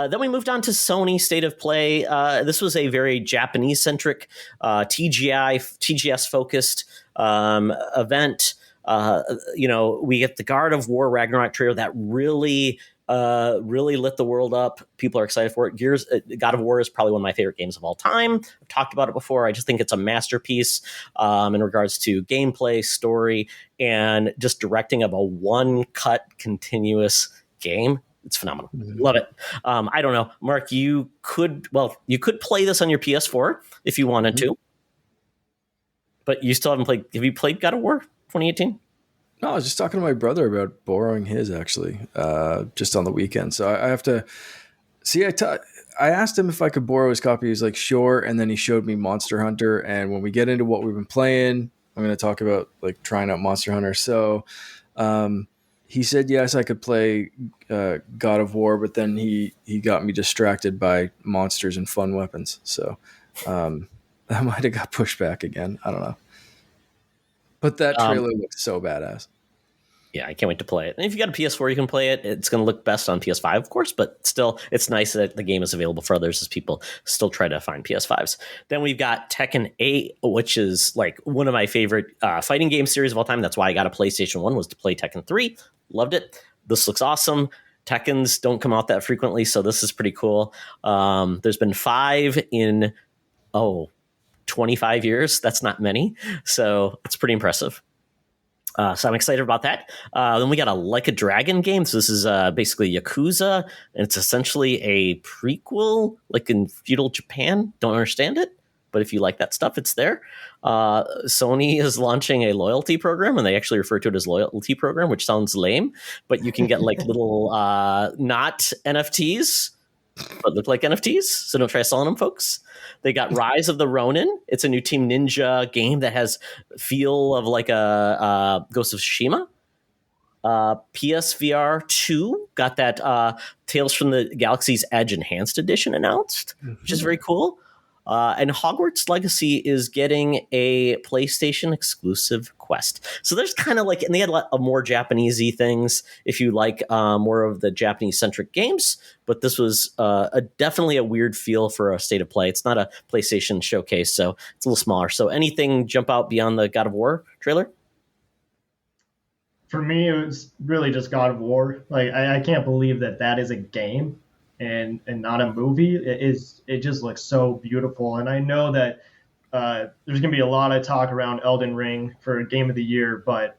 Then we moved on to Sony State of Play. This was a very Japanese-centric, TGS-focused event. We get the God of War Ragnarok trailer that really lit the world up. People are excited for it. God of War is probably one of my favorite games of all time. I've talked about it before. I just think it's a masterpiece in regards to gameplay, story, and just directing of a one-cut continuous game. It's phenomenal. Love it. I don't know, Mark. You could play this on your PS4 if you wanted to, but you still haven't played. Have you played God of War 2018? No, I was just talking to my brother about borrowing his actually, just on the weekend. So I have to see. I asked him if I could borrow his copy. He was like, sure. And then he showed me Monster Hunter. And when we get into what we've been playing, I'm going to talk about like trying out Monster Hunter. So he said, yes, I could play God of War, but then he got me distracted by monsters and fun weapons. So that might have got pushed back again. I don't know. But that trailer looks so badass. Yeah, I can't wait to play it. And if you got a PS4, you can play it. It's going to look best on PS5, of course, but still, it's nice that the game is available for others as people still try to find PS5s. Then we've got Tekken 8, which is like one of my favorite fighting game series of all time. That's why I got a PlayStation 1, was to play Tekken 3. Loved it. This looks awesome. Tekkens don't come out that frequently, so this is pretty cool. There's been 5 in, 25 years. That's not many. So it's pretty impressive. So I'm excited about that. Then we got a Like a Dragon game. So this is basically Yakuza, and it's essentially a prequel, like in feudal Japan. Don't understand it, but if you like that stuff, it's there. Sony is launching a loyalty program, and they actually refer to it as loyalty program, which sounds lame, but you can get like little not NFTs, but look like NFTs. So don't try selling them, folks. They got Rise of the Ronin. It's a new Team Ninja game that has feel of like a Ghost of Tsushima. PSVR 2 got that Tales from the Galaxy's Edge Enhanced Edition announced, which is very cool. And Hogwarts Legacy is getting a PlayStation exclusive quest. So there's kind of like, and they had a lot of more Japanese-y things if you like more of the Japanese-centric games. But this was definitely a weird feel for a State of Play. It's not a PlayStation showcase, so it's a little smaller. So anything jump out beyond the God of War trailer? For me, it was really just God of War. Like I can't believe that is a game and not a movie. It just looks so beautiful. And I know that there's going to be a lot of talk around Elden Ring for Game of the Year, but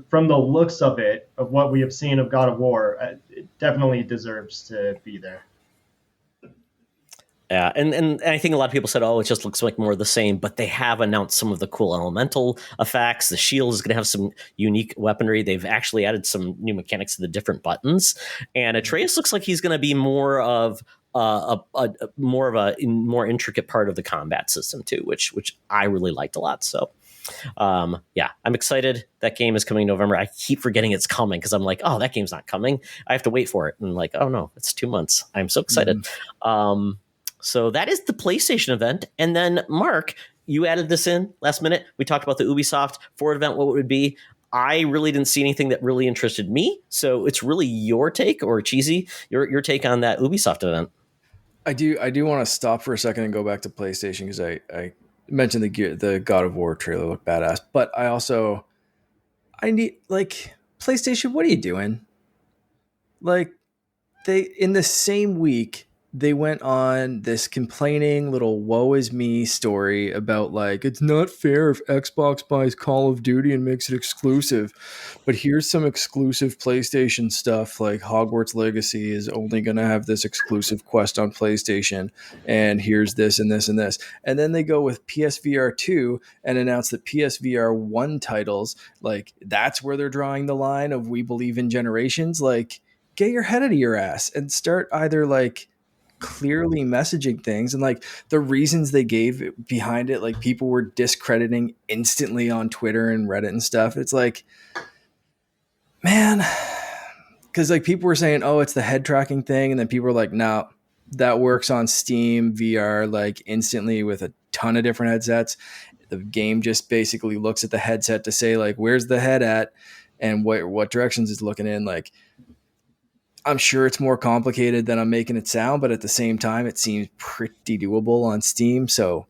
from the looks of it, of what we have seen of God of War, it definitely deserves to be there. Yeah, and I think a lot of people said, it just looks like more of the same, but they have announced some of the cool elemental effects. The shield is going to have some unique weaponry. They've actually added some new mechanics to the different buttons. And Atreus looks like he's going to be more of a more intricate part of the combat system too, which I really liked a lot. So I'm excited. That game is coming in November. I keep forgetting it's coming because I'm like, that game's not coming. I have to wait for it. And like, oh no, it's 2 months. I'm so excited. So that is the PlayStation event. And then, Mark, you added this in last minute. We talked about the Ubisoft Forward event, what it would be. I really didn't see anything that really interested me. So it's really your take, or Cheesy, your take on that Ubisoft event. I do want to stop for a second and go back to PlayStation because I mentioned the God of War trailer looked badass. But I need, like, PlayStation, what are you doing? Like, they, in the same week, they went on this complaining little woe is me story about like, it's not fair if Xbox buys Call of Duty and makes it exclusive, but here's some exclusive PlayStation stuff, like Hogwarts Legacy is only going to have this exclusive quest on PlayStation, and here's this and this and this. And then they go with PSVR 2 and announce that PSVR 1 titles, like, that's where they're drawing the line of we believe in generations. Like, get your head out of your ass and start either like clearly messaging things, and like the reasons they gave behind it, like people were discrediting instantly on Twitter and Reddit and stuff. It's like, man, because like people were saying, it's the head tracking thing, and then people were like, no, that works on Steam VR like instantly with a ton of different headsets. The game just basically looks at the headset to say like, where's the head at? and what directions it's looking in. Like, I'm sure it's more complicated than I'm making it sound, but at the same time, it seems pretty doable on Steam. So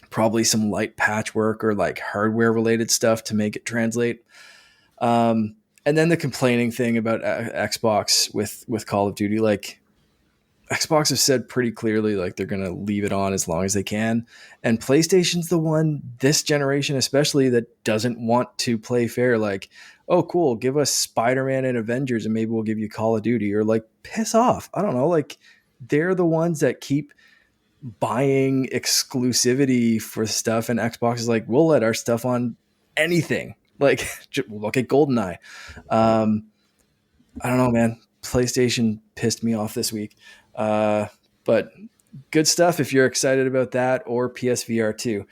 probably some light patchwork or like hardware related stuff to make it translate. And then the complaining thing about Xbox with Call of Duty, like Xbox has said pretty clearly, like they're going to leave it on as long as they can. And PlayStation's the one this generation, especially, that doesn't want to play fair. Like, oh, cool, give us Spider-Man and Avengers and maybe we'll give you Call of Duty, or like piss off. I don't know. Like, they're the ones that keep buying exclusivity for stuff. And Xbox is like, we'll let our stuff on anything. Like, look at GoldenEye. I don't know, man. PlayStation pissed me off this week. But good stuff if you're excited about that, or PSVR 2.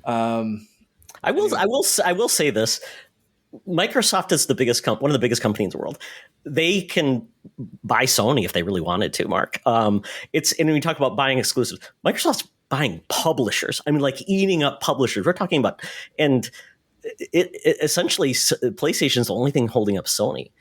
I will say this. Microsoft is one of the biggest companies in the world. They can buy Sony if they really wanted to, Mark. And when we talk about buying exclusives, Microsoft's buying publishers. I mean, like eating up publishers. We're talking about, and it essentially PlayStation's the only thing holding up Sony.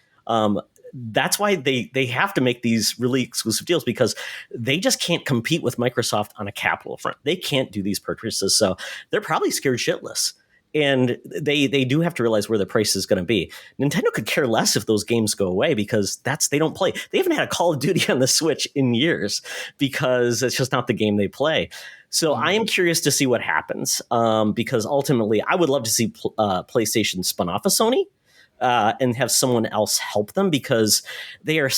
That's why they have to make these really exclusive deals, because they just can't compete with Microsoft on a capital front. They can't do these purchases, so they're probably scared shitless. And they do have to realize where the price is going to be. Nintendo could care less if those games go away, because they don't play. They haven't had a Call of Duty on the Switch in years because it's just not the game they play. So I am curious to see what happens, because ultimately I would love to see PlayStation spun off of Sony. And have someone else help them, because they are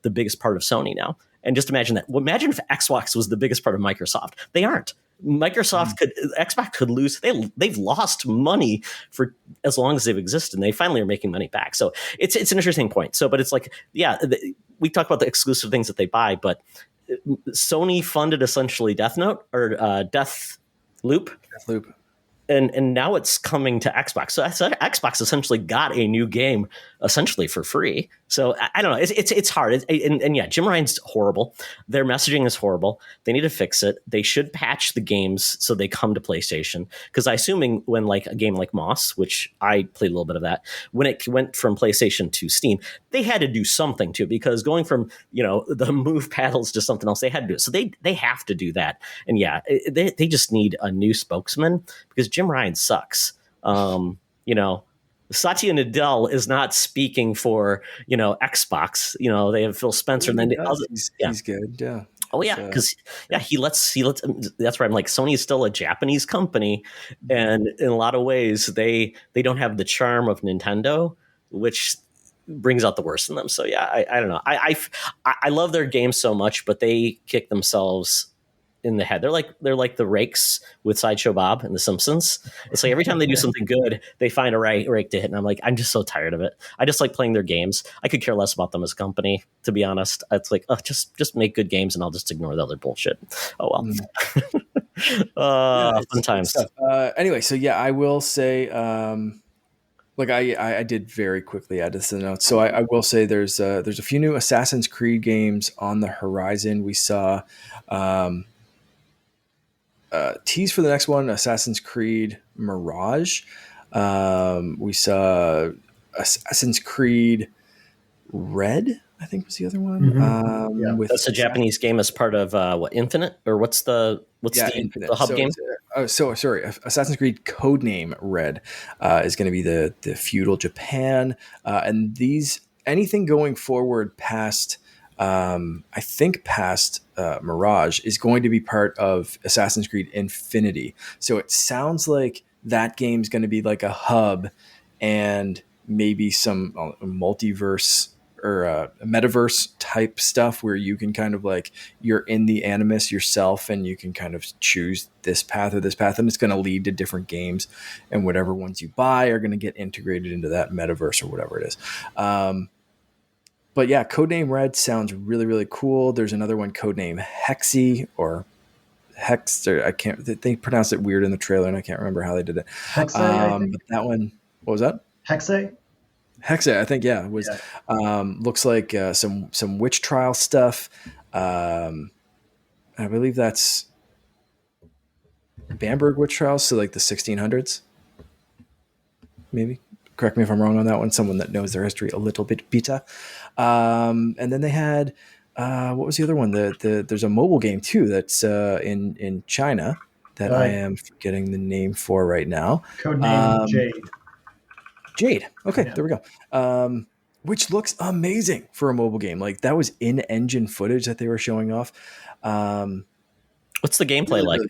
the biggest part of Sony now. And just imagine that. Well, imagine if Xbox was the biggest part of Microsoft. They aren't. Xbox could lose. They've lost money for as long as they've existed, and they finally are making money back. So it's an interesting point. So, but it's like, yeah, we talk about the exclusive things that they buy, but Sony funded essentially Death Note or Death Loop. And now it's coming to Xbox. So Xbox essentially got a new game essentially for free. So I don't know. It's hard. And yeah, Jim Ryan's horrible. Their messaging is horrible. They need to fix it. They should patch the games so they come to PlayStation. Because I assuming when like a game like Moss, which I played a little bit of that, when it went from PlayStation to Steam, they had to do something too. Because going from the move paddles to something else, they had to do it. So they have to do that. And yeah, they just need a new spokesman, because Jim Ryan sucks. Satya Nadella is not speaking for Xbox. They have Phil Spencer, and then he's good. Yeah. Oh yeah, because he lets. That's right. I'm like, Sony is still a Japanese company, and in a lot of ways, they don't have the charm of Nintendo, which brings out the worst in them. So yeah, I don't know. I love their game so much, but they kick themselves in the head. They're like the rakes with Sideshow Bob and The Simpsons. It's like every time they do something good, they find a rake to hit, and I'm like, I'm just so tired of it. I just like playing their games. I could care less about them as a company, to be honest. It's like, just make good games, and I'll just ignore the other bullshit. Oh well. Fun times. Anyway, so yeah, I will say, like I did very quickly add this to the notes. So I will say there's a few new Assassin's Creed games on the horizon. We saw tease for the next one, Assassin's Creed Mirage. We saw Assassin's Creed Red, I think was the other one. Mm-hmm. That's a Japanese game as part of Infinite, or what's the hub game? Sorry, Assassin's Creed Codename Red is going to be the feudal Japan, and anything going forward past. I think past Mirage is going to be part of Assassin's Creed Infinity. So it sounds like that game's going to be like a hub, and maybe some multiverse or metaverse type stuff where you can kind of like, you're in the Animus yourself and you can kind of choose this path or this path, and it's going to lead to different games, and whatever ones you buy are going to get integrated into that metaverse or whatever it is. But yeah, Codename Red sounds really, really cool. There's another one, Codename Hexy or Hex. Or they pronounced it weird in the trailer, and I can't remember how they did it. Hexe, I think. But that one, what was that? Hexe, I think, yeah, it was. Yeah. Looks like some witch trial stuff. I believe that's Bamberg witch trials, so like the 1600s, maybe. Correct me if I'm wrong on that one. Someone that knows their history a little bit better. And then they had what was the other one? There's a mobile game too that's in China that I am forgetting the name for right now. Codename Jade. Jade. Okay, there we go. Which looks amazing for a mobile game. Like that was in-engine footage that they were showing off. What's the gameplay like?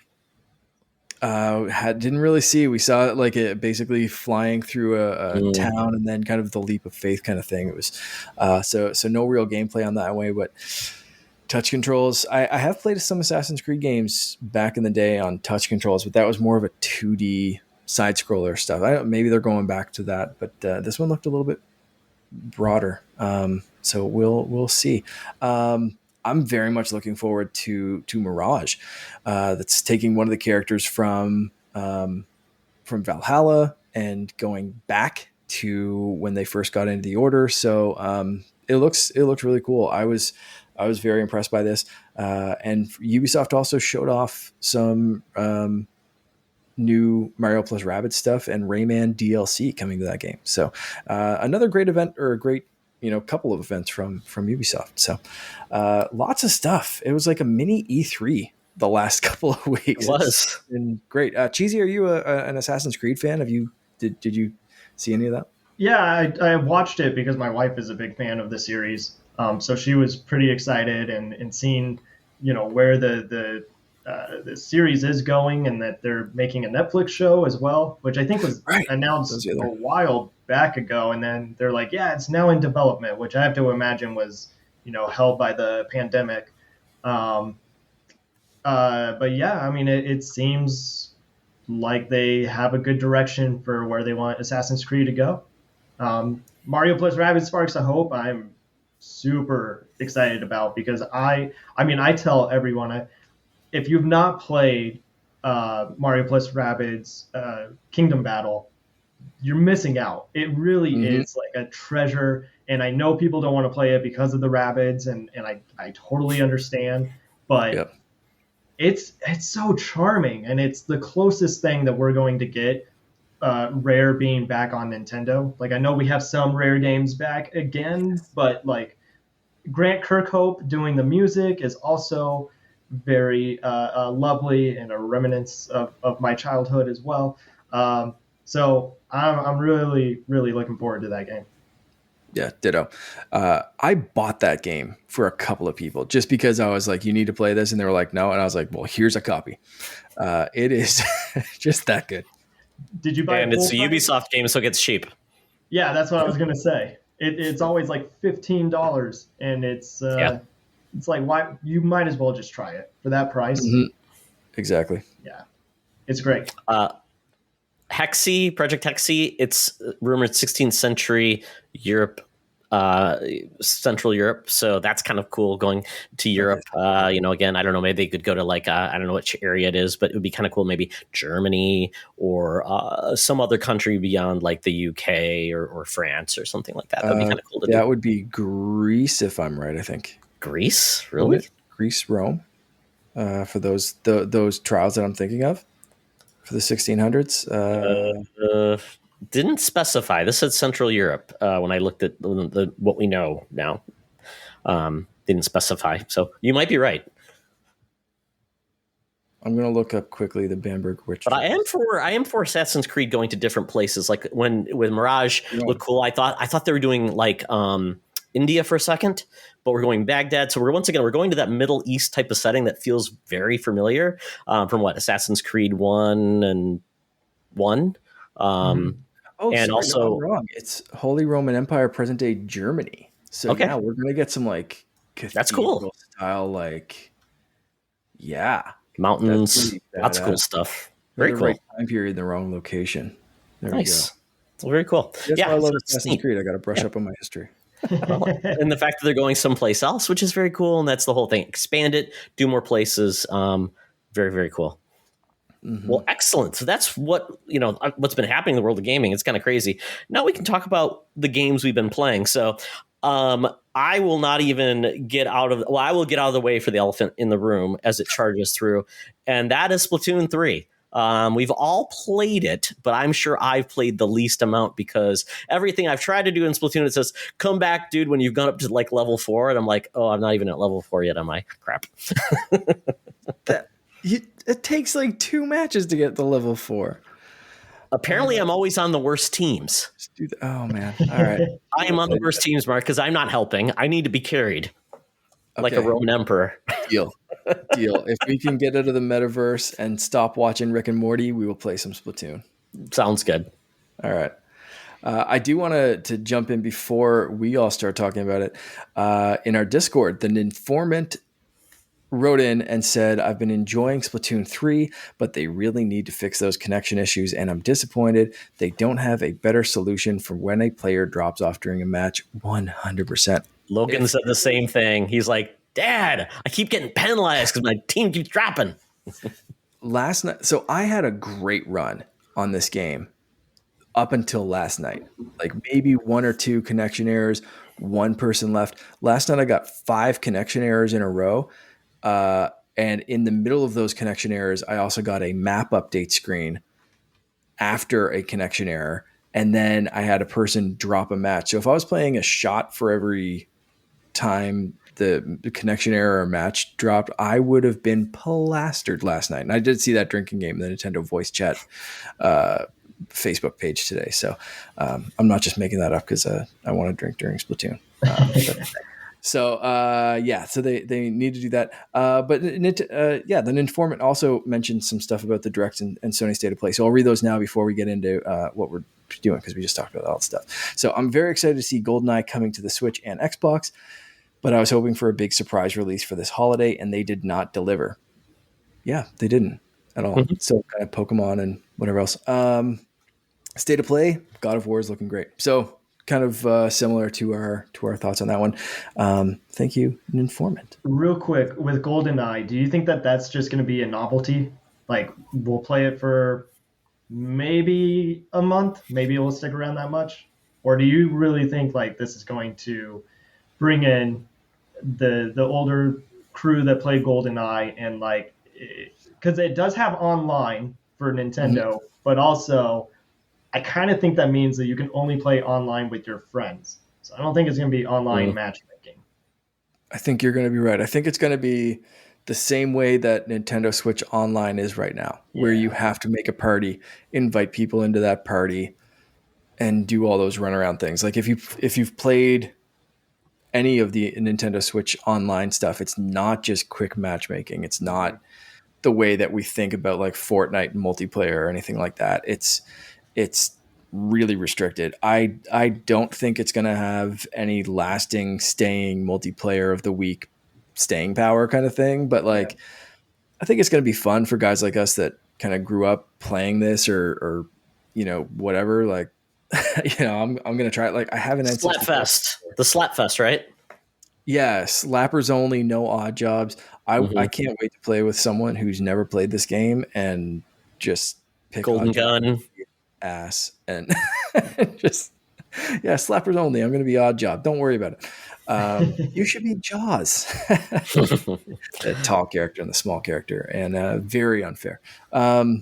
Didn't really see. We saw it like it basically flying through a town and then kind of the leap of faith kind of thing. It was so no real gameplay on that way, but touch controls. I have played some Assassin's Creed games back in the day on touch controls, but that was more of a 2D side scroller stuff. Maybe they're going back to that, but this one looked a little bit broader. So we'll see. I'm very much looking forward to Mirage. That's taking one of the characters from Valhalla and going back to when they first got into the Order. So it looks really cool. I was very impressed by this. And Ubisoft also showed off some new Mario plus Rabbids stuff and Rayman DLC coming to that game. So another great event, or a great couple of events from Ubisoft. So lots of stuff. It was like a mini E3 the last couple of weeks. It was. It's been great. Cheezy, are you an Assassin's Creed fan? Did you see any of that? Yeah, I watched it because my wife is a big fan of the series. So she was pretty excited and seeing, where the series is going, and that they're making a Netflix show as well, which I think was announced a while back ago. And then they're like, yeah, it's now in development, which I have to imagine was, held by the pandemic. But yeah, I mean, it seems like they have a good direction for where they want Assassin's Creed to go. Mario plus Rabbids Sparks of Hope, I'm super excited about, because I tell everyone, if you've not played Mario plus Rabbids Kingdom Battle, you're missing out. It really is like a treasure, and I know people don't want to play it because of the Rabbids, and I totally understand, but it's so charming, and it's the closest thing that we're going to get Rare being back on Nintendo. Like, I know we have some Rare games back again, but like Grant Kirkhope doing the music is also very lovely, and a remnants of my childhood as well. So I'm really, really looking forward to that game. Yeah, ditto. I bought that game for a couple of people just because I was like, you need to play this. And they were like, no. And I was like, well, here's a copy. It is just that good. Did you buy it? And it's a Ubisoft game, so it gets cheap. Yeah, that's what I was going to say. It's always like $15, and it's like, why? You might as well just try it for that price. Mm-hmm. Exactly. Yeah, it's great. Project Hexy, it's rumored 16th century Europe, Central Europe. So that's kind of cool, going to Europe. Again, I don't know, maybe they could go to like, I don't know which area it is, but it would be kind of cool. Maybe Germany or some other country beyond like the UK or France or something like that. That'd be kind of cool to do. That would be Greece, if I'm right, I think. Greece? Really? Greece, Rome, for those trials that I'm thinking of. For the 1600s? Didn't specify. This said Central Europe when I looked at what we know now. Didn't specify. So you might be right. I'm going to look up quickly the Bamberg Witch. But I am for Assassin's Creed going to different places. Like when Mirage looked cool, I thought they were doing like India for a second, but we're going Baghdad. So we're going to that Middle East type of setting that feels very familiar from what Assassin's Creed 1 and 1. And also, no, I'm wrong. It's Holy Roman Empire, present day Germany. So yeah, we're gonna get some like that's cool style, like mountains, lots of cool stuff. Very cool. Right time period in the wrong location. Nice. It's very cool. That's why I love Assassin's Creed. I got to brush up on my history. And the fact that they're going someplace else, which is very cool, and that's the whole thing. Expand it, do more places. Very, very cool. Mm-hmm. Well, excellent. So that's what's been happening in the world of gaming. It's kind of crazy. Now we can talk about the games we've been playing. So I will not even get out of. Well, I will get out of the way for the elephant in the room as it charges through, and that is Splatoon 3. We've all played it, but I'm sure I've played the least amount because everything I've tried to do in Splatoon, it says, come back, dude, when you've gone up to like level 4. And I'm like, oh, I'm not even at level 4 yet, am I? Crap. It takes like 2 matches to get to level 4. Apparently, I'm always on the worst teams. Oh, man. All right. I am on the worst teams, Mark, because I'm not helping. I need to be carried like a Roman emperor. Deal. If we can get out of the metaverse and stop watching Rick and Morty, we will play some Splatoon. Sounds good. All right. I do want to jump in before we all start talking about it. In our Discord, the informant wrote in and said, I've been enjoying Splatoon 3, but they really need to fix those connection issues, and I'm disappointed they don't have a better solution for when a player drops off during a match. 100%. Logan said the same thing. He's like, Dad, I keep getting penalized because my team keeps dropping. Last night, so I had a great run on this game up until last night. Like maybe 1 or 2 connection errors, 1 person left. Last night I got 5 connection errors in a row. And in the middle of those connection errors, I also got a map update screen after a connection error. And then I had a person drop a match. So if I was playing a shot for every time the connection error or match dropped, I would have been plastered last night. And I did see that drinking game, the Nintendo voice chat Facebook page today. So I'm not just making that up because I want to drink during Splatoon. So they need to do that. But the informant also mentioned some stuff about the Direct and Sony State of Play. So I'll read those now before we get into what we're doing, because we just talked about all that stuff. So I'm very excited to see GoldenEye coming to the Switch and Xbox, but I was hoping for a big surprise release for this holiday, and they did not deliver. Yeah, they didn't at all. Mm-hmm. So kind of Pokemon and whatever else. State of Play, God of War is looking great. So kind of similar to our thoughts on that one. Thank you, an informant. Real quick, with GoldenEye, do you think that that's just going to be a novelty? Like, we'll play it for maybe a month, maybe it will stick around that much? Or do you really think like this is going to bring in the older crew that play GoldenEye, and like, because it does have online for Nintendo, mm-hmm. but also I kind of think that means that you can only play online with your friends. So I don't think it's going to be online matchmaking. I think you're going to be right. I think it's going to be the same way that Nintendo Switch Online is right now, where you have to make a party, invite people into that party, and do all those runaround things. Like if you've played any of the Nintendo Switch Online stuff, it's not just quick matchmaking. It's not the way that we think about like Fortnite multiplayer or anything like that. It's really restricted. I don't think it's going to have any lasting, staying multiplayer of the week staying power kind of thing. But like, I think it's going to be fun for guys like us that kind of grew up playing this or whatever. Like, I'm going to try it. Like I haven't. Slapfest, the Slapfest, right? Yeah. Slappers only, no odd jobs. I can't wait to play with someone who's never played this game and just pick Golden Gun. Ass and just slappers only. I'm going to be odd job. Don't worry about it. You should be Jaws, the tall character and the small character, and very unfair. I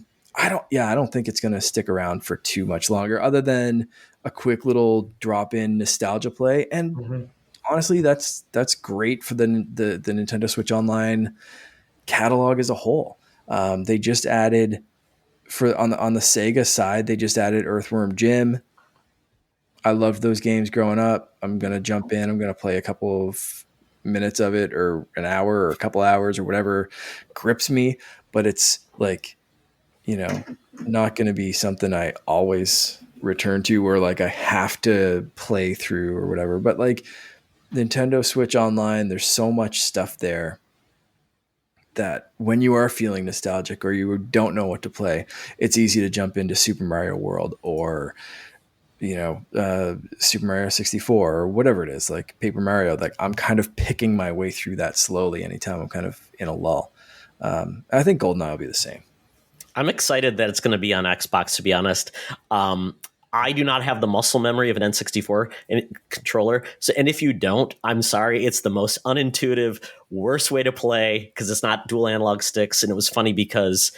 don't think it's going to stick around for too much longer, other than a quick little drop in nostalgia play. And honestly, that's great for the Nintendo Switch Online catalog as a whole. They just added. On the Sega side, they just added Earthworm Jim. I loved those games growing up. I'm going to jump in. I'm going to play a couple of minutes of it, or an hour or a couple hours or whatever grips me. But it's like, not going to be something I always return to, or like I have to play through or whatever. But like Nintendo Switch Online, there's so much stuff there that when you are feeling nostalgic or you don't know what to play, it's easy to jump into Super Mario World or, Super Mario 64 or whatever it is, like Paper Mario. Like I'm kind of picking my way through that slowly anytime I'm kind of in a lull. I think GoldenEye will be the same. I'm excited that it's going to be on Xbox, to be honest. I do not have the muscle memory of an N64 controller. So, and if you don't, I'm sorry. It's the most unintuitive, worst way to play because it's not dual analog sticks. And it was funny because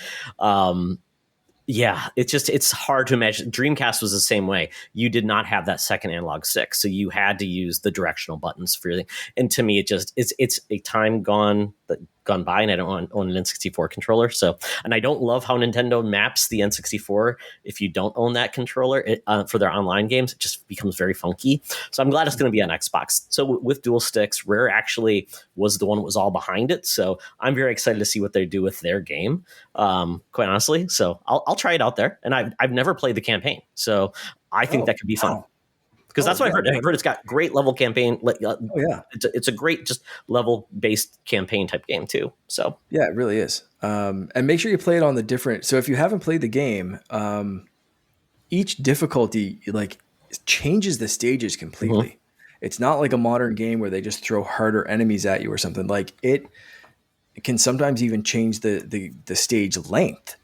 Yeah, it's hard to imagine. Dreamcast was the same way. You did not have that second analog stick, so you had to use the directional buttons for your thing. And to me, it's a time gone by, and I don't want own an N64 controller. So, and I don't love how Nintendo maps the N64. If you don't own that controller for their online games, it just becomes very funky. So I'm glad it's going to be on Xbox. So with dual sticks, Rare actually was the one that was all behind it. So I'm very excited to see what they do with their game. Quite honestly, so I'll try it out there. And I've never played the campaign, so I think that could be fun. Because that's what I heard. I heard it's got great level campaign. It's a great just level based campaign type game too. So yeah, it really is. And make sure you play it on the different. So if you haven't played the game, each difficulty like changes the stages completely. Mm-hmm. It's not like a modern game where they just throw harder enemies at you or something. Like it can sometimes even change the stage length.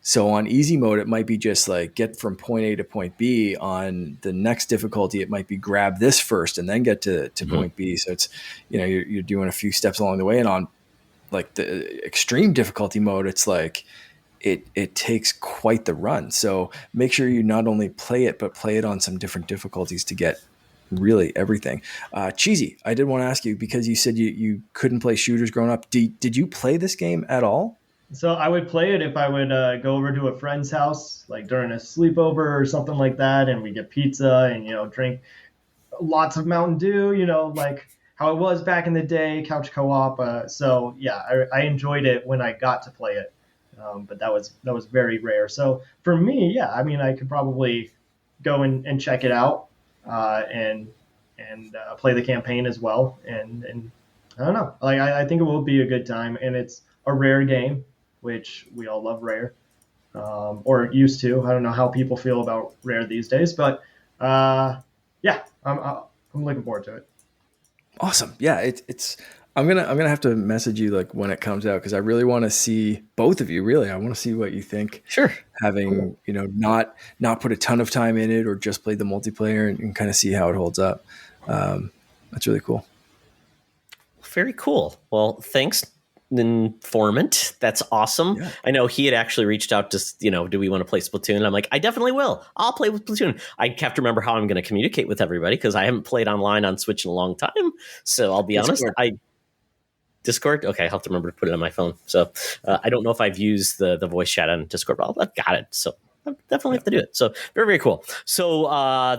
So on easy mode, it might be just like get from point A to point B. On the next difficulty, it might be grab this first and then get to point B. So it's, you're doing a few steps along the way. And on like the extreme difficulty mode, it's like it takes quite the run. So make sure you not only play it, but play it on some different difficulties to get really everything. Cheezy, I did want to ask you, because you said you couldn't play shooters growing up. Did you play this game at all? So I would play it if I would go over to a friend's house, like during a sleepover or something like that, and we get pizza and drink lots of Mountain Dew, like how it was back in the day, couch co-op. So yeah, I enjoyed it when I got to play it, but that was very rare. So for me, yeah, I mean, I could probably go and check it out and play the campaign as well, and I don't know, like I think it will be a good time, and it's a Rare game, which we all love Rare, or used to. I don't know how people feel about Rare these days, but yeah, I'm looking forward to it. Awesome. Yeah, it's. I'm gonna have to message you like when it comes out, because I really want to see both of you. Really, I want to see what you think. Sure. Having not put a ton of time in it, or just played the multiplayer and kind of see how it holds up. That's really cool. Very cool. Well, thanks, Informant. That's awesome. Yeah. I know he had actually reached out to, do we want to play Splatoon? And I'm like, I definitely will. I'll play with Splatoon. I have to remember how I'm going to communicate with everybody, because I haven't played online on Switch in a long time. So I'll be honest. Discord? Okay, I'll have to remember to put it on my phone. So I don't know if I've used the voice chat on Discord, but I've got it. So I definitely have to do it. So very, very cool. So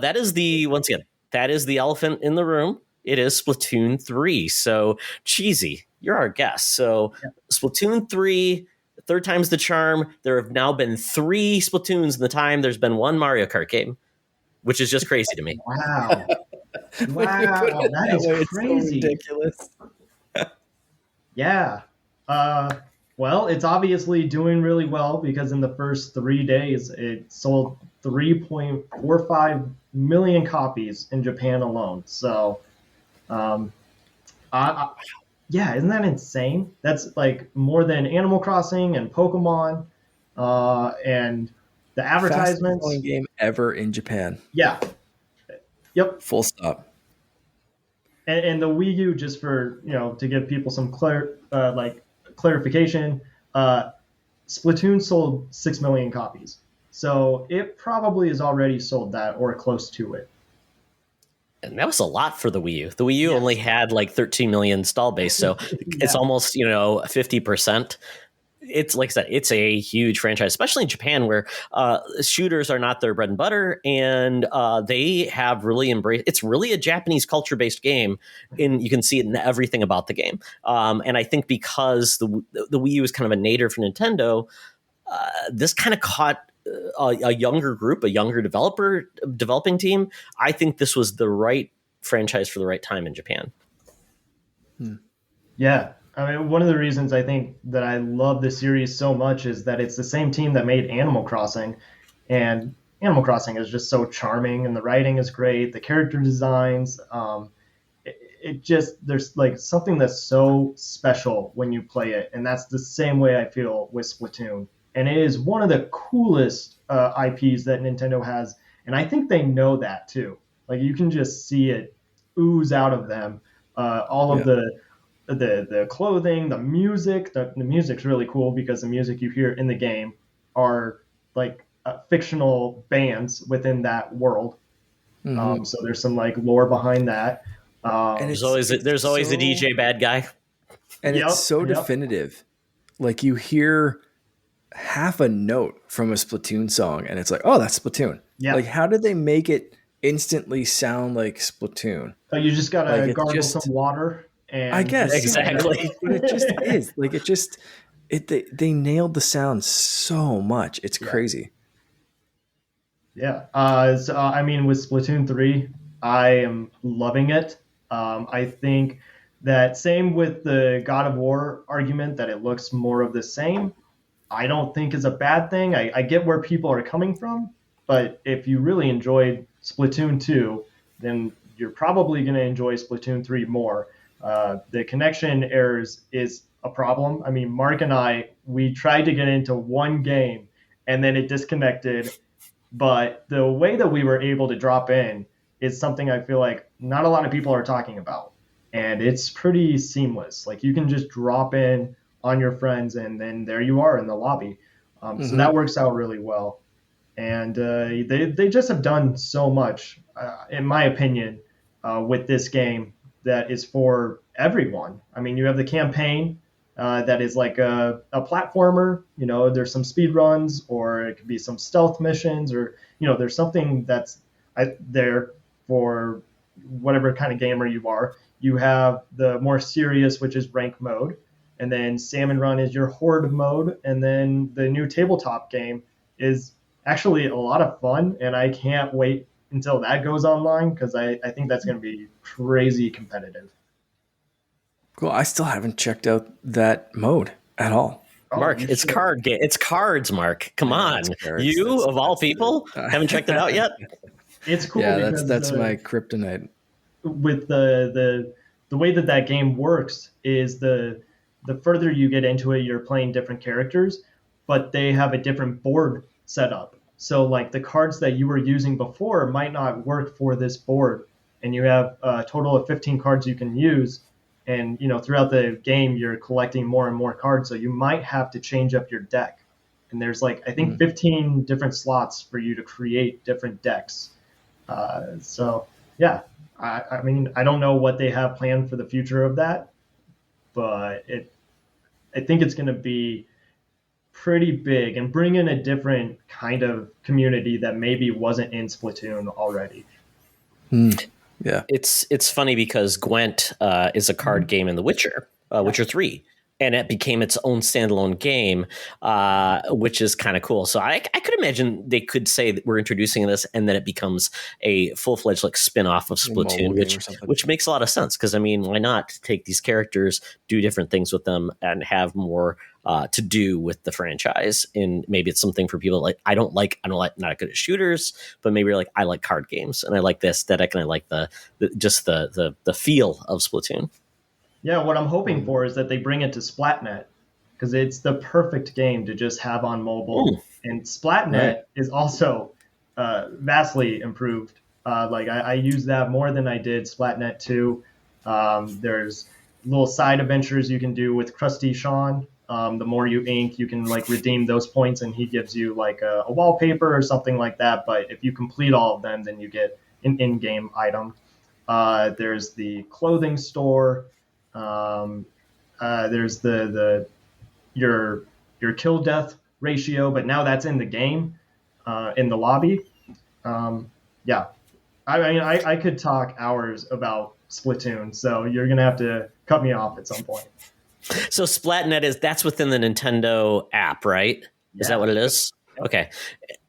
that is the elephant in the room. It is Splatoon 3. So, Cheezy, you're our guest. So, yeah. Splatoon 3, third time's the charm. There have now been 3 Splatoons in the time there's been one Mario Kart game, which is just crazy to me. Wow. That is crazy. So ridiculous. Yeah. Well, it's obviously doing really well, because in the first 3 days, it sold 3.45 million copies in Japan alone. So, yeah, isn't that insane? That's like more than Animal Crossing and Pokemon, and the advertisements. Fastest selling game ever in Japan. Yeah. Yep. Full stop. And the Wii U, just for to give people some clarification, Splatoon sold 6 million copies, so it probably has already sold that or close to it. And that was a lot for the Wii U. The Wii U only had like 13 million install base, so it's almost 50%. It's like I said, it's a huge franchise, especially in Japan, where shooters are not their bread and butter, and they have really embraced. It's really a Japanese culture-based game, and you can see it in everything about the game. And I think because the Wii U is kind of a native for Nintendo, this kind of caught a younger group, a younger developing team. I think this was the right franchise for the right time in Japan. Yeah. I mean, one of the reasons I think that I love this series so much is that it's the same team that made Animal Crossing, and Animal Crossing is just so charming, and the writing is great, the character designs. It just, there's like something that's so special when you play it, and that's the same way I feel with Splatoon. And it is one of the coolest IPs that Nintendo has, and I think they know that too. Like, you can just see it ooze out of them. All of the clothing, the music. The music's really cool, because the music you hear in the game are like fictional bands within that world. So there's some like lore behind that. And There's always a DJ bad guy. And it's so Yep. definitive. Like you hear half a note from a Splatoon song and it's like, oh, that's Splatoon. Yeah. Like how did they make it instantly sound like Splatoon? You just gotta Like, gargle some water, and I guess Exactly. but it just is like they nailed the sound so much. It's crazy. Yeah. I mean, with Splatoon 3, I am loving it. I think that same with the God of War argument that it looks more of the same. I don't think is a bad thing. I get where people are coming from, but if you really enjoyed Splatoon 2, then you're probably going to enjoy Splatoon 3 more. The connection errors is a problem. I mean, Mark and I, we tried to get into one game and then it disconnected, but the way that we were able to drop in is something I feel like not a lot of people are talking about. And it's pretty seamless. Like you can just drop in on your friends and then there you are in the lobby. So that works out really well. And they just have done so much, in my opinion, with this game that is for everyone. I mean, you have the campaign that is like a platformer. You know, there's some speed runs, or it could be some stealth missions, or there's something that's there for whatever kind of gamer you are. You have the more serious, which is rank mode, and then Salmon Run is your horde mode, and then the new tabletop game is actually a lot of fun, and I can't wait until that goes online because I think that's going to be crazy competitive. Cool. I still haven't checked out that mode at all. Mark, it's should. card game. It's cards, Mark. Come on, cards. you of all people haven't checked it out yet. It's cool. Yeah, because that's my kryptonite. With the way that game works is the further you get into it, you're playing different characters, but they have a different board set up. So like the cards that you were using before might not work for this board, and you have a total of 15 cards you can use. And throughout the game, you're collecting more and more cards, so you might have to change up your deck. And there's like I think 15 different slots for you to create different decks. So yeah, I mean I don't know what they have planned for the future of that, but I think it's going to be pretty big and bring in a different kind of community that maybe wasn't in Splatoon already. Yeah, it's funny because Gwent is a card game in The Witcher, Witcher 3, and it became its own standalone game, which is kind of cool. So I could imagine they could say that we're introducing this, and then it becomes a full-fledged like spin-off of Splatoon, which makes a lot of sense. Because I mean, why not take these characters, do different things with them, and have more to do with the franchise? And maybe it's something for people like I'm not good at shooters, but maybe you're like I like card games and I like the aesthetic and I like the feel of Splatoon. Yeah, what I'm hoping for is that they bring it to Splatnet, because it's the perfect game to just have on mobile. Ooh. And Splatnet is also vastly improved. I use that more than I did Splatnet 2. There's little side adventures you can do with Krusty Sean. The more you ink, you can like redeem those points, and he gives you like a wallpaper or something like that. But if you complete all of them, then you get an in-game item. There's the clothing store. There's your kill death ratio, but now that's in the game, in the lobby. Yeah, I mean, I could talk hours about Splatoon, so you're gonna have to cut me off at some point. So Splatnet that's within the Nintendo app, right? Is that what it is? Okay.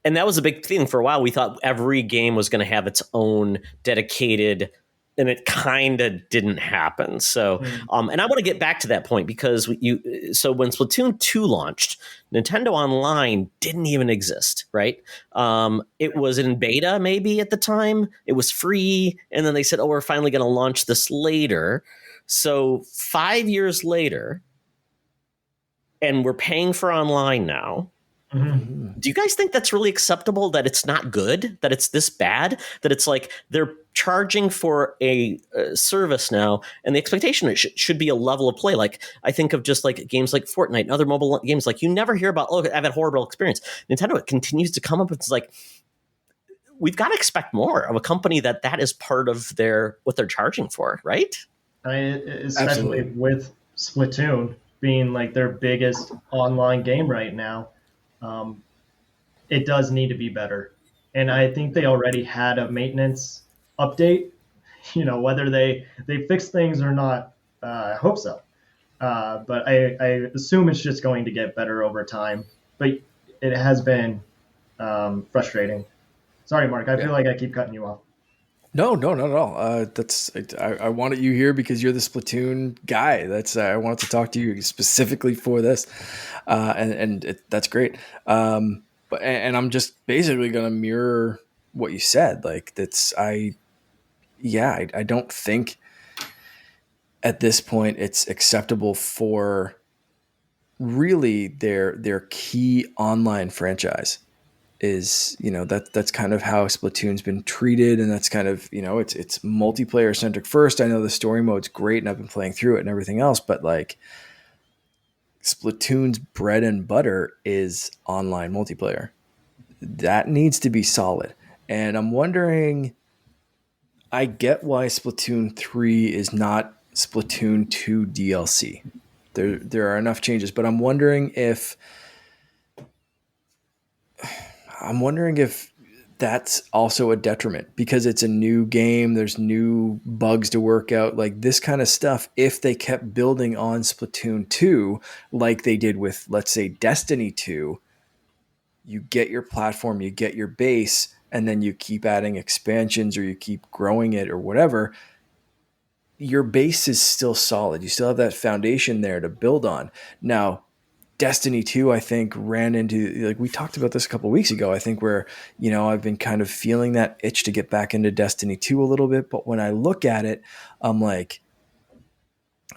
And that was a big thing for a while. We thought every game was going to have its own dedicated, and it kind of didn't happen. So, and I want to get back to that point because so when Splatoon 2 launched, Nintendo Online didn't even exist, right? It was in beta maybe at the time. It was free. And then they said, oh, we're finally going to launch this later. So 5 years later, and we're paying for online now. Mhm. Do you guys think that's really acceptable, that it's not good, that it's this bad, that it's like they're charging for a service now, and the expectation should be a level of play? Like, I think of just like games like Fortnite and other mobile games, like you never hear about, oh, I've had a horrible experience. Nintendo, it continues to come up. It's like, we've got to expect more of a company that is part of what they're charging for, right? Especially Absolutely. with Splatoon being like their biggest online game right now. Um, it does need to be better. And I think they already had a maintenance update. Whether they fix things or not, I hope so. But I assume it's just going to get better over time. But it has been frustrating. Sorry, Mark. I Yeah. feel like I keep cutting you off. No, no, not at all. I wanted you here because you're the Splatoon guy. I wanted to talk to you specifically for this, that's great. But I'm just basically gonna mirror what you said. Like I don't think at this point it's acceptable for really their key online franchise is, that's kind of how Splatoon's been treated, and that's kind of, it's multiplayer centric first. I know the story mode's great and I've been playing through it and everything else, but like Splatoon's bread and butter is online multiplayer. That needs to be solid. And I'm wondering, I get why Splatoon 3 is not Splatoon 2 DLC. There are enough changes, but I'm wondering if that's also a detriment because it's a new game. There's new bugs to work out, like this kind of stuff. If they kept building on Splatoon 2, like they did with, let's say, Destiny 2, you get your platform, you get your base, and then you keep adding expansions or you keep growing it or whatever. Your base is still solid. You still have that foundation there to build on. Now, Destiny 2, I think, ran into, like we talked about this a couple of weeks ago, I think, where, I've been kind of feeling that itch to get back into Destiny 2 a little bit. But when I look at it, I'm like,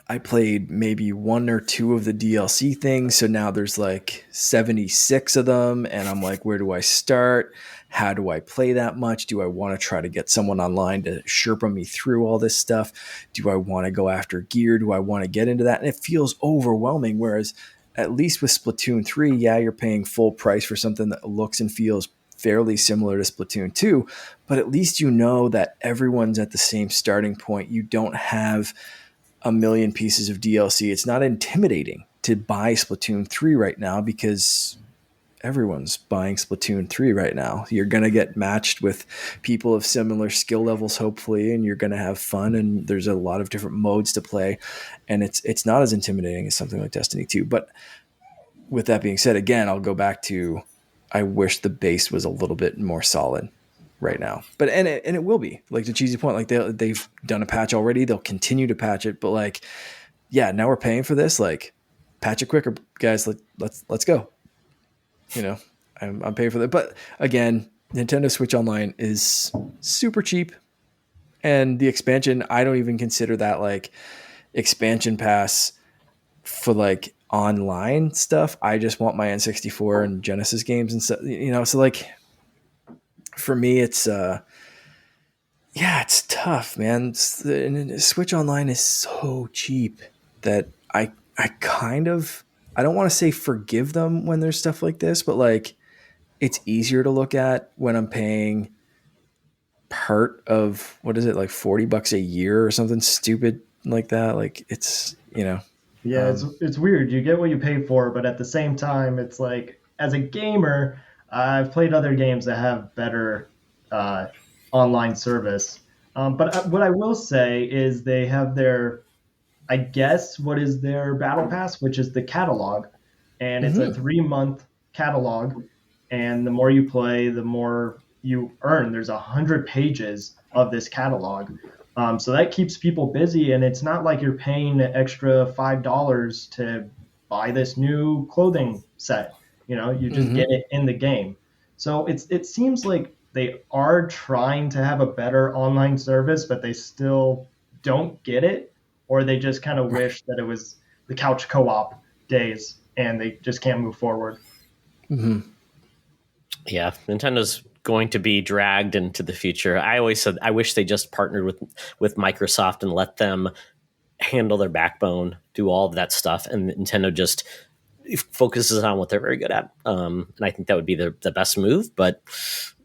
I played maybe one or two of the DLC things. So now there's like 76 of them. And I'm like, where do I start? How do I play that much? Do I want to try to get someone online to Sherpa me through all this stuff? Do I want to go after gear? Do I want to get into that? And it feels overwhelming. Whereas at least with Splatoon 3, yeah, you're paying full price for something that looks and feels fairly similar to Splatoon 2, but at least you know that everyone's at the same starting point. You don't have a million pieces of DLC. It's not intimidating to buy Splatoon 3 right now because everyone's buying Splatoon 3 right now. You're going to get matched with people of similar skill levels, hopefully, and you're going to have fun. And there's a lot of different modes to play. And it's not as intimidating as something like Destiny 2. But with that being said, again, I'll go back to, I wish the base was a little bit more solid right now. But and it will be, like the cheesy point, like they've done a patch already. They'll continue to patch it. But like, yeah, now we're paying for this. Like, patch it quicker, guys. Let's go. I'm paying for that. But again, Nintendo Switch Online is super cheap, and the expansion, I don't even consider that like expansion pass for like online stuff. I just want my N64 and Genesis games and stuff. So like for me, it's it's tough, man. Switch Online is so cheap that I kind of, I don't want to say forgive them when there's stuff like this, but like it's easier to look at when I'm paying part of, what is it, like $40 a year or something stupid like that. Like it's, Yeah, it's weird. You get what you pay for, but at the same time, it's like as a gamer, I've played other games that have better uh, online service. But what I will say is they have their, I guess, what is their battle pass, which is the catalog, and it's a mm-hmm. 3 month catalog, and the more you play, the more you earn. There's 100 pages of this catalog, so that keeps people busy, and it's not like you're paying an extra $5 to buy this new clothing set. You just Mm-hmm. get it in the game. So it seems like they are trying to have a better online service, but they still don't get it, or they just kind of wish that it was the couch co-op days and they just can't move forward. Yeah, Nintendo's going to be dragged into the future. I always said I wish they just partnered with Microsoft and let them handle their backbone, do all of that stuff, and Nintendo just focuses on what they're very good at. And I think that would be the best move, but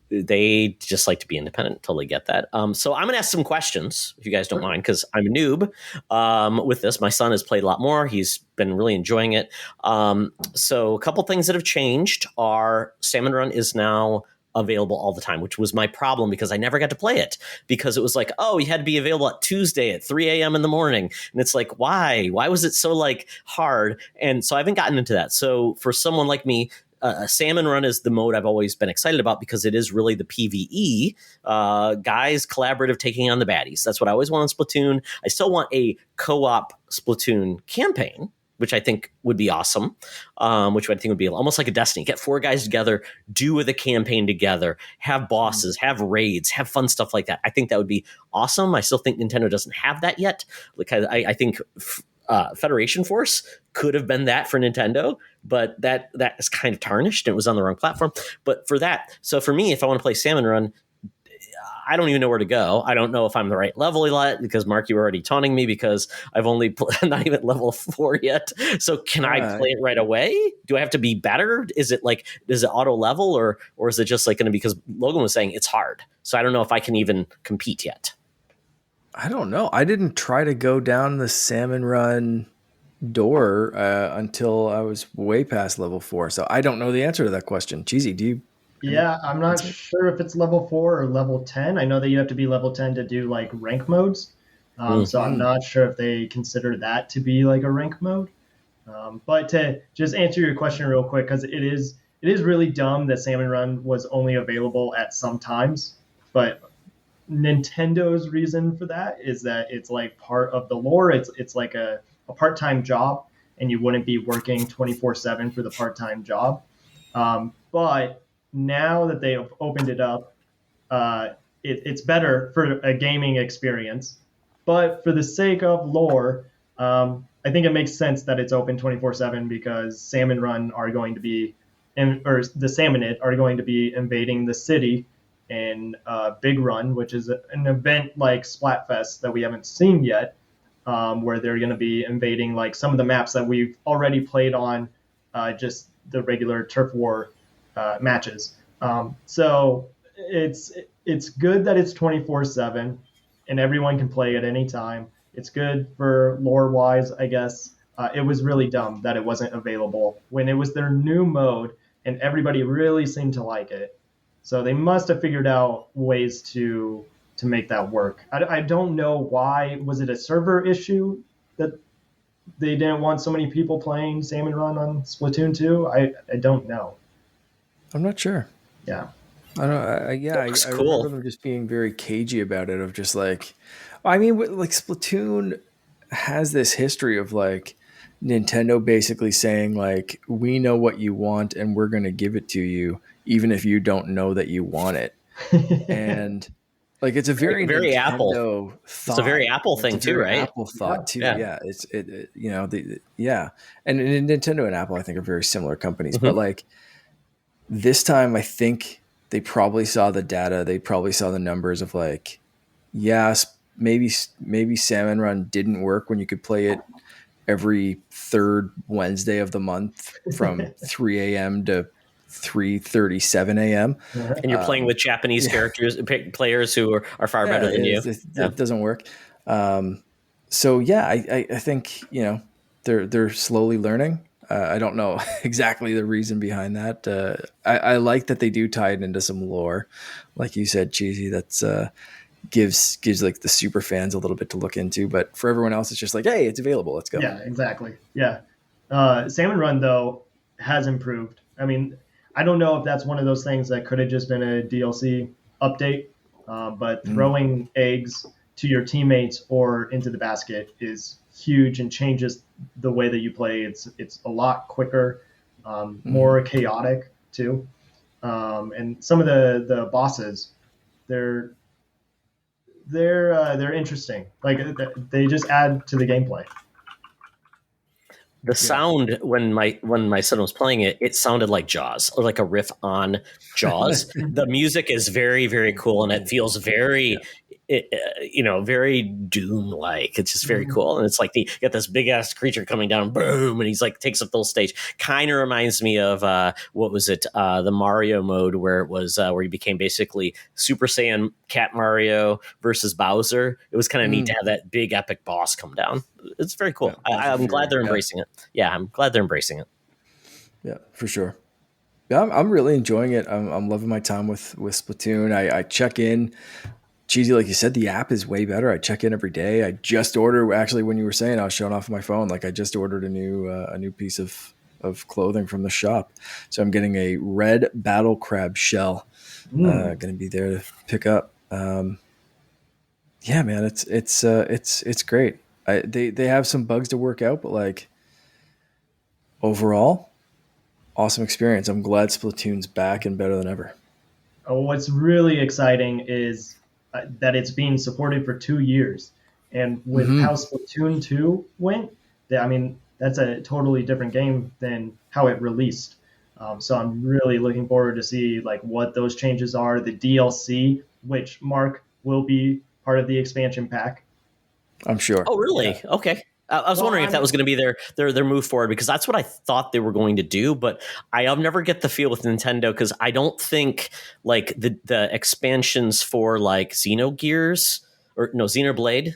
they just like to be independent. Totally get that. So I'm going to ask some questions, if you guys don't mind, because I'm a noob with this. My son has played a lot more. He's been really enjoying it. So a couple things that have changed are Salmon Run is now available all the time, which was my problem because I never got to play it because it was like, oh, you had to be available at Tuesday at 3 a.m. in the morning. And it's like, why was it so like hard? And so I haven't gotten into that. So for someone like me, Salmon Run is the mode I've always been excited about because it is really the PvE, guys collaborative taking on the baddies. That's what I always want in Splatoon. I still want a co-op Splatoon campaign, which I think would be awesome, which I think would be almost like a Destiny. Get 4 guys together, do the campaign together, have bosses, have raids, have fun stuff like that. I think that would be awesome. I still think Nintendo doesn't have that yet. Like I think Federation Force could have been that for Nintendo, but that is kind of tarnished and it was on the wrong platform. But for that, so for me, if I want to play Salmon Run, I don't even know where to go. I don't know if I'm the right level yet because Mark, you were already taunting me because I've only not even level 4 yet. So can I play it right away? Do I have to be better? Is it auto level or is it just like going to be, because Logan was saying it's hard. So I don't know if I can even compete yet. I don't know. I didn't try to go down the Salmon Run door until I was way past level 4. So I don't know the answer to that question. Cheezy, do you? Yeah, I'm not sure if it's level 4 or level 10. I know that you have to be level 10 to do like rank modes. So I'm not sure if they consider that to be like a rank mode. But to just answer your question real quick, because it is really dumb that Salmon Run was only available at some times. But Nintendo's reason for that is that it's like part of the lore. It's like a part-time job, and you wouldn't be working 24/7 for the part-time job. But now that they have opened it up, it's better for a gaming experience. But for the sake of lore, I think it makes sense that it's open 24/7 because Salmon Run are going to be, or the Salmonid are going to be invading the city in Big Run, which is an event like Splatfest that we haven't seen yet, where they're going to be invading like some of the maps that we've already played on just the regular Turf War matches. So it's good that it's 24/7 and everyone can play at any time. It's good for lore wise, I guess. It was really dumb that it wasn't available when it was their new mode and everybody really seemed to like it. So they must have figured out ways to make that work. I don't know why. Was it a server issue that they didn't want so many people playing Salmon Run on Splatoon 2? I don't know. I'm not sure. Yeah. I don't. I remember them just being very cagey about it. Of just like, I mean, like Splatoon has this history of like Nintendo basically saying like, we know what you want and we're going to give it to you, even if you don't know that you want it. And like, it's a very Nintendo Apple thought. It's a very Apple thing too, right? Apple thought too. Yeah. It's you know, and Nintendo and Apple, I think, are very similar companies, but like this time, I think they probably saw the data. They probably saw the numbers of like, yes, maybe Salmon Run didn't work when you could play it every third Wednesday of the month from 3 a.m. to 3:37 a.m. And you're playing with Japanese characters, players who are far better than you. It doesn't work. So yeah, I think, you know, they're slowly learning. I don't know exactly the reason behind that. I like that they do tie it into some lore, like you said, Cheesy. That's gives like the super fans a little bit to look into. But for everyone else, it's just like, hey, it's available. Let's go. Yeah, exactly. Yeah, Salmon Run though has improved. I mean, I don't know if that's one of those things that could have just been a DLC update, but throwing eggs to your teammates or into the basket is huge and changes the way that you play. It's a lot quicker, more chaotic too, and some of the bosses, they're interesting. Like they just add to the gameplay. The sound when my son was playing it, it sounded like Jaws, or like a riff on Jaws. The music is very, very cool, and it feels very, very Doom-like. It's just very cool, and it's like you get this big ass creature coming down, boom, and he's like takes up the whole stage. Kind of reminds me of what was it, the Mario mode where it was where he became basically Super Saiyan Cat Mario versus Bowser. It was kind of neat to have that big epic boss come down. It's very cool. Yeah, I'm glad they're embracing it. Yeah, I'm glad they're embracing it. Yeah, for sure. Yeah, I'm really enjoying it. I'm loving my time with Splatoon. I check in. Cheesy, like you said, the app is way better. I check in every day. I just ordered, actually, when you were saying, I was showing off my phone. Like I just ordered a new piece of clothing from the shop. So I'm getting a red battle crab shell. Going to be there to pick up. Yeah, man, it's great. They have some bugs to work out, but like overall, awesome experience. I'm glad Splatoon's back and better than ever. What's really exciting is that it's being supported for 2 years, and with how Splatoon 2 went, that's a totally different game than how it released. So I'm really looking forward to see like what those changes are. The DLC, which Mark will be part of the expansion pack. I'm sure. Oh, really? Yeah. Okay. I was wondering if that was going to be their move forward, because that's what I thought they were going to do. But I'll never get the feel with Nintendo, because I don't think like the expansions for like Xenogears or no Xenoblade.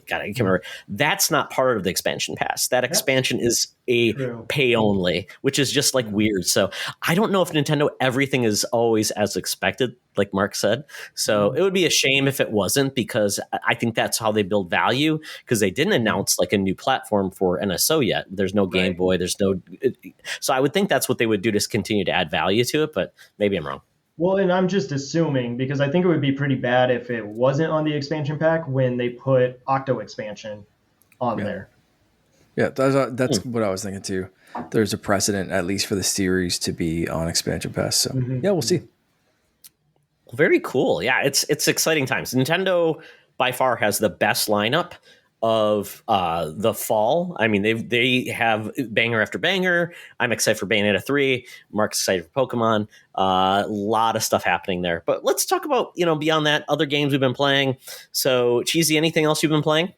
God, I can't remember. That's not part of the expansion pass. That expansion is a pay only, which is just like weird. So I don't know if Nintendo, everything is always as expected, like Mark said. So it would be a shame if it wasn't, because I think that's how they build value, because they didn't announce like a new platform for NSO yet. There's no Game Boy. There's no. So I would think that's what they would do to continue to add value to it, but maybe I'm wrong. Well, and I'm just assuming, because I think it would be pretty bad if it wasn't on the expansion pack when they put Octo expansion on there. Yeah, that's what I was thinking too. There's a precedent, at least for the series, to be on expansion pass. So yeah, we'll see. Very cool. Yeah, it's exciting times. Nintendo by far has the best lineup of the fall. I mean, they have banger after banger. I'm excited for Bayonetta 3. Mark's excited for Pokemon. A lot of stuff happening there. But let's talk about, beyond that, other games we've been playing. So, Cheesy, anything else you've been playing?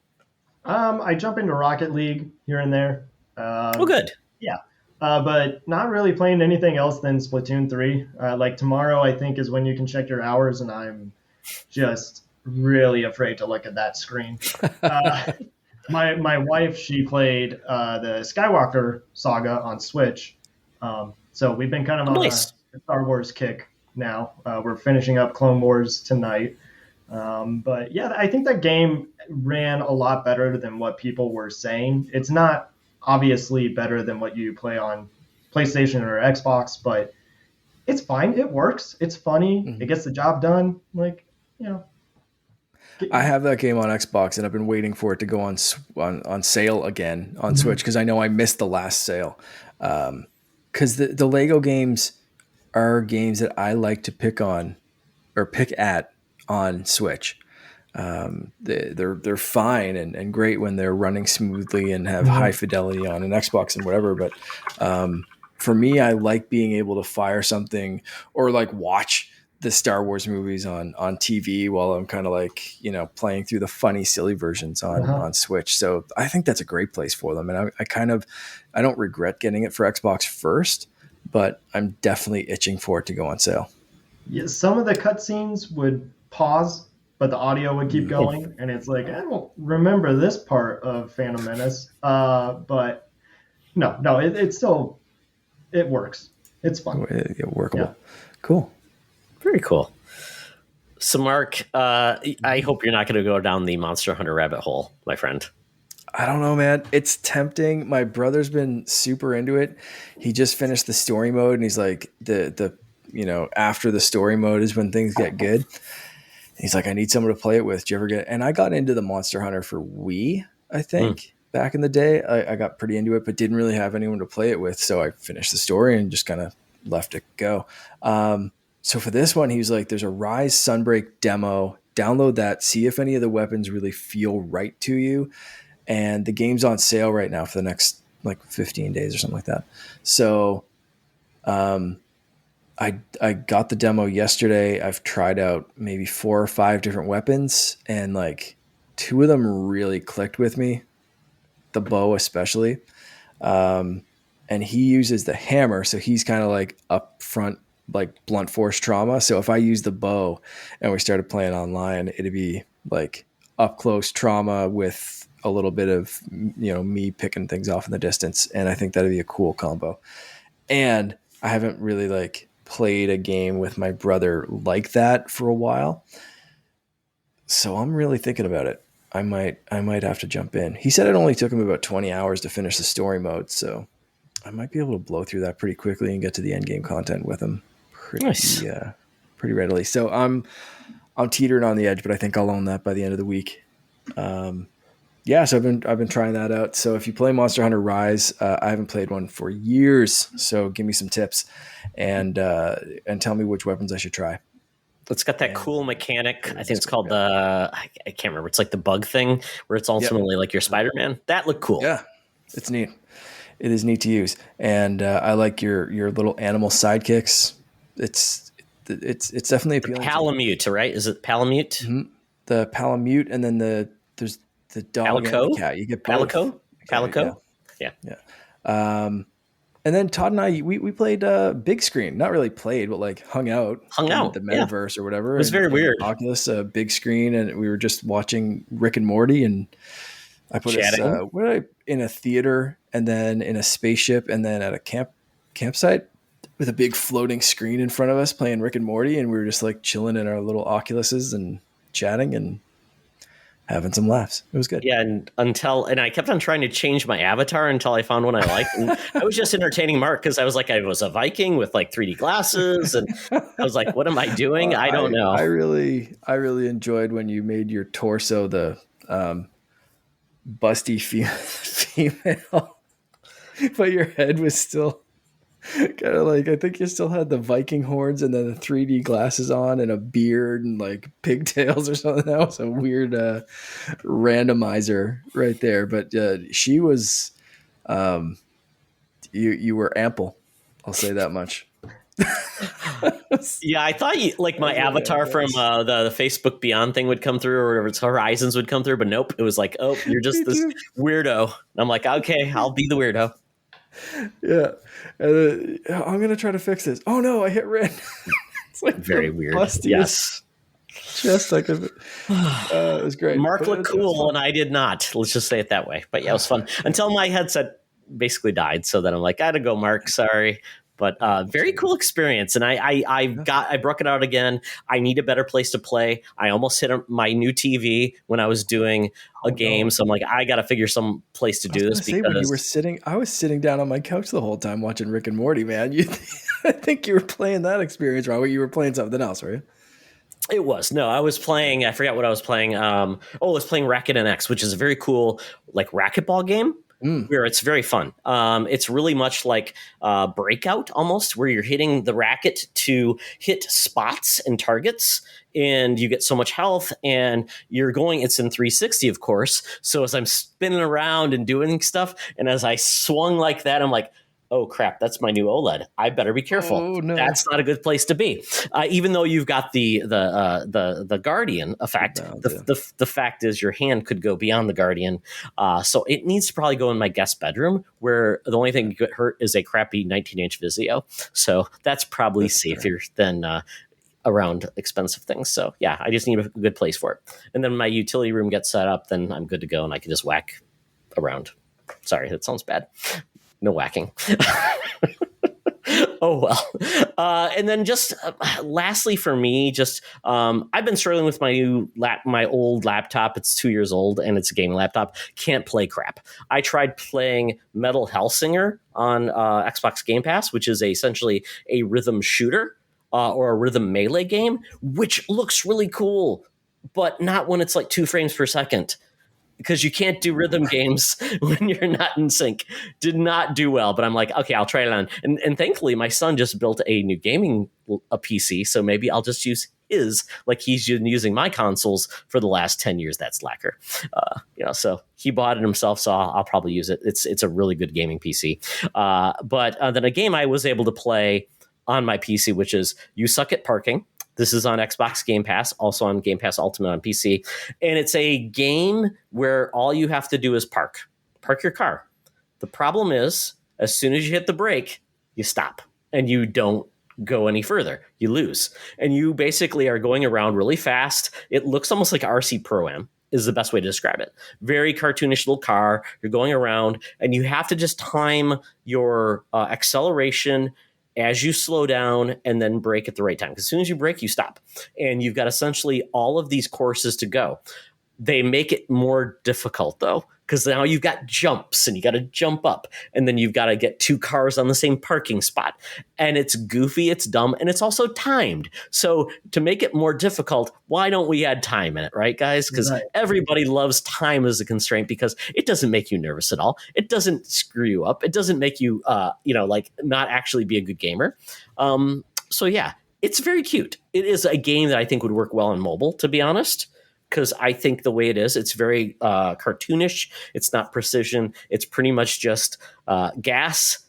I jump into Rocket League here and there. Good. Yeah. But not really playing anything else than Splatoon 3. Like tomorrow, I think, is when you can check your hours, and I'm just really afraid to look at that screen. My wife, she played the Skywalker saga on Switch. So we've been kind of on a Star Wars kick now. We're finishing up Clone Wars tonight. But yeah, I think that game ran a lot better than what people were saying. It's not obviously better than what you play on PlayStation or Xbox, but it's fine. It works. It's funny. It gets the job done. Like, I have that game on Xbox, and I've been waiting for it to go on sale again on Switch, because I know I missed the last sale. Because the Lego games are games that I like to pick at on Switch. They're fine and great when they're running smoothly and have high fidelity on an Xbox and whatever. But for me, I like being able to fire something or like watch the Star Wars movies on TV while I'm kind of like, playing through the funny, silly versions on Switch. So I think that's a great place for them. And I don't regret getting it for Xbox first, but I'm definitely itching for it to go on sale. Yeah, some of the cutscenes would pause, but the audio would keep going. And it's like, I don't remember this part of Phantom Menace. But no, it still, it works. It's fun. Workable. Yeah. Cool. Very cool. So, Mark, I hope you're not going to go down the Monster Hunter rabbit hole, my friend. I don't know, man. It's tempting. My brother's been super into it. He just finished the story mode, and he's like, after the story mode is when things get good. He's like, I need someone to play it with. Do you ever get? And I got into the Monster Hunter for Wii, I think, back in the day. I got pretty into it, but didn't really have anyone to play it with. So I finished the story and just kind of let it go. So for this one, he was like, there's a Rise Sunbreak demo. Download that. See if any of the weapons really feel right to you. And the game's on sale right now for the next like 15 days or something like that. So I got the demo yesterday. I've tried out maybe 4 or 5 different weapons, and like 2 of them really clicked with me. The bow especially. And he uses the hammer, so he's kind of like up front, like blunt force trauma. So if I use the bow and we started playing online, it'd be like up close trauma with a little bit of, you know, me picking things off in the distance. And I think that'd be a cool combo. And I haven't really like played a game with my brother like that for a while, so I'm really thinking about it. I might have to jump in. He said it only took him about 20 hours to finish the story mode, so I might be able to blow through that pretty quickly and get to the end game content with him pretty readily. So I'm teetering on the edge, but I think I'll own that by the end of the week. So I've been trying that out. So if you play Monster Hunter Rise, I haven't played one for years, so give me some tips and tell me which weapons I should try. It's got that cool mechanic. I think it's called I can't remember. It's like the bug thing where it's ultimately like your Spider-Man. That looked cool. Yeah, it's neat. It is neat to use, and I like your little animal sidekicks. It's definitely appealing. Palamute, right? Is it Palamute? Mm-hmm. The Palamute, and then there's the dog Palico? and the cat. You get both. Palico. Yeah. And then Todd and I, we played Bigscreen. Not really played, but like hung out in the metaverse or whatever. It was very weird. Oculus, Bigscreen, and we were just watching Rick and Morty, and I put us in a theater, and then in a spaceship, and then at a campsite with a big floating screen in front of us playing Rick and Morty, and we were just like chilling in our little Oculuses and chatting and having some laughs. It was good. Yeah, and I kept on trying to change my avatar until I found one I liked. And I was just entertaining Mark because I was like, I was a Viking with like 3D glasses, and I was like, what am I doing? I don't know. I really enjoyed when you made your torso the busty female, but your head was still kind of like, I think you still had the Viking horns and then the 3D glasses on and a beard and like pigtails or something. That was a weird randomizer right there. But she was, you were ample. I'll say that much. Yeah, I thought like my avatar from the Facebook Beyond thing would come through, or whatever, it's Horizons would come through, but nope. It was like, oh, you're just this weirdo. And I'm like, okay, I'll be the weirdo. Yeah. And I'm going to try to fix this. Oh no, I hit red. It's like very weird. Yes. Just like it was great. Mark looked cool and I did not. Let's just say it that way. But yeah, it was fun until my headset basically died. So then I'm like, I had to go, Mark. Sorry. But very cool experience. And I broke it out again. I need a better place to play. I almost hit my new TV when I was doing a game. No. So I'm like, I got to figure some place to do this. Because when you were I was sitting down on my couch the whole time watching Rick and Morty, man. I think you were playing that experience wrong. You were playing something else, right? It was. No, I was playing, I forgot what I was playing. I was playing Racket NX, which is a very cool like racquetball game. Where it's very fun. It's really much like Breakout almost, where you're hitting the racket to hit spots and targets, and you get so much health, and you're going, it's in 360, of course. So as I'm spinning around and doing stuff, and as I swung like that, I'm like, oh crap, that's my new OLED. I better be careful. Oh, no. That's not a good place to be. Even though you've got the Guardian effect, the fact is your hand could go beyond the Guardian. So it needs to probably go in my guest bedroom, where the only thing that could hurt is a crappy 19-inch Vizio. So that's probably safer than around expensive things. So yeah, I just need a good place for it. And then my utility room gets set up, then I'm good to go and I can just whack around. Sorry, that sounds bad. No whacking. Oh, well. And then just lastly for me, just I've been struggling with my old laptop. It's 2 years old and it's a gaming laptop. Can't play crap. I tried playing Metal Hellsinger on Xbox Game Pass, which is essentially a rhythm shooter or a rhythm melee game, which looks really cool, but not when it's like 2 frames per second. Because you can't do rhythm games when you're not in sync. Did not do well, but I'm like, okay, I'll try it on. And thankfully, my son just built a new gaming PC, so maybe I'll just use his, like he's been using my consoles for the last 10 years. That's lacquer. So he bought it himself, so I'll probably use it. It's a really good gaming PC. But then a game I was able to play on my PC, which is You Suck at Parking. This is on Xbox Game Pass, also on Game Pass Ultimate on PC. And it's a game where all you have to do is park your car. The problem is, as soon as you hit the brake, you stop and you don't go any further. You lose. And you basically are going around really fast. It looks almost like RC Pro-Am is the best way to describe it. Very cartoonish little car. You're going around and you have to just time your acceleration as you slow down and then brake at the right time. As soon as you brake, you stop. And you've got essentially all of these courses to go. They make it more difficult, though, because now you've got jumps and you got to jump up and then you've got to get two cars on the same parking spot. And it's goofy, it's dumb, and it's also timed. So to make it more difficult, why don't we add time in it, right, guys? Because everybody loves time as a constraint because it doesn't make you nervous at all. It doesn't screw you up. It doesn't make you, not actually be a good gamer. So yeah, it's very cute. It is a game that I think would work well on mobile, to be honest. Because I think the way it is, it's very cartoonish. It's not precision. It's pretty much just gas.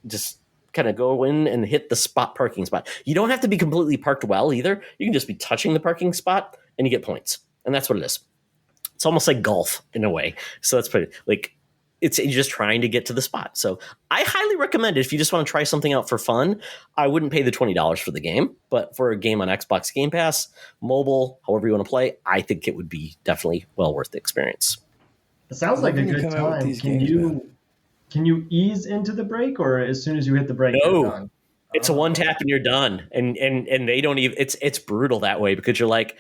Just kind of go in and hit the parking spot. You don't have to be completely parked well either. You can just be touching the parking spot and you get points. And that's what it is. It's almost like golf in a way. So that's pretty you're just trying to get to the spot. So I highly recommend it if you just want to try something out for fun. I wouldn't pay the $20 for the game, but for a game on Xbox Game Pass, mobile, however you want to play, I think it would be definitely well worth the experience. It sounds like a good time. Can you ease into the brake, or as soon as you hit the brake, you're done? It's a one tap and you're done. And they don't even. It's brutal that way because you're like,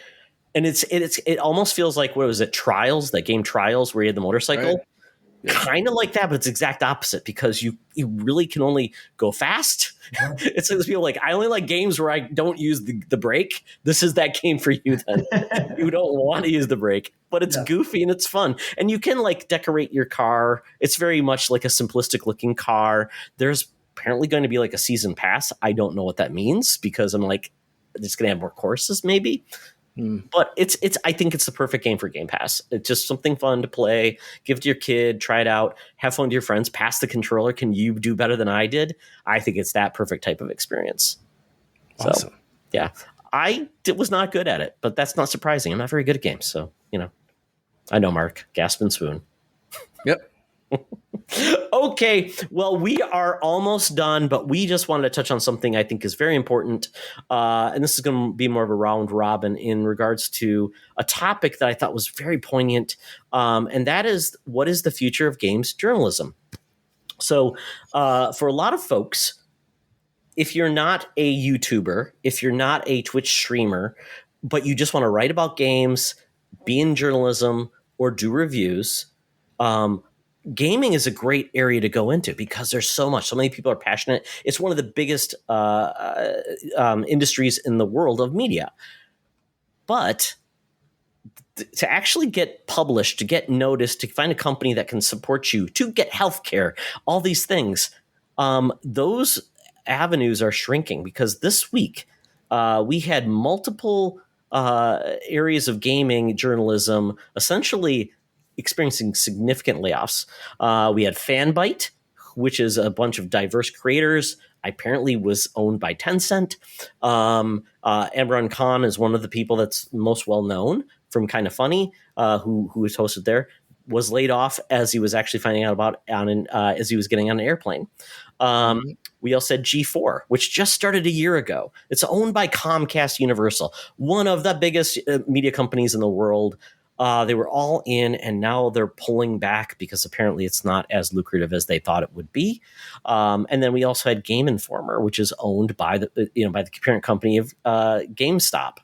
and it almost feels like, what was it, Trials? That game Trials where you had the motorcycle. Right. Yeah. Kind of like that, but it's exact opposite because you really can only go fast. Yeah. It's like people like, I only like games where I don't use the brake. This is that game for you then. You don't want to use the brake, but it's goofy and it's fun. And you can decorate your car. It's very much like a simplistic looking car. There's apparently going to be a season pass. I don't know what that means because I'm it's going to have more courses maybe. But I think it's the perfect game for Game Pass. It's just something fun to play. Give it to your kid, try it out, have fun with your friends, pass the controller. Can you do better than I did? I think it's that perfect type of experience. Awesome. So, yeah. I was not good at it, but that's not surprising. I'm not very good at games. So, I know, Mark. Gasp and swoon. Yep. Okay, well, we are almost done, but we just wanted to touch on something I think is very important. And this is going to be more of a round robin in regards to a topic that I thought was very poignant. And that is, what is the future of games journalism? So for a lot of folks, if you're not a YouTuber, if you're not a Twitch streamer, but you just want to write about games, be in journalism, or do reviews, gaming is a great area to go into because there's so many people are passionate. It's one of the biggest industries in the world of media. But to actually get published, to get noticed, to find a company that can support you, to get healthcare, all these things, those avenues are shrinking because this week we had multiple areas of gaming journalism essentially experiencing significant layoffs. We had Fanbyte, which is a bunch of diverse creators. Apparently was owned by Tencent. Imran Khan is one of the people that's most well known from Kind of Funny, who was hosted there, was laid off as he was actually finding out about as he was getting on an airplane. We also had G4, which just started a year ago. It's owned by Comcast Universal, one of the biggest media companies in the world. They were all in, and now they're pulling back because apparently it's not as lucrative as they thought it would be. And then we also had Game Informer, which is owned by the parent company of GameStop,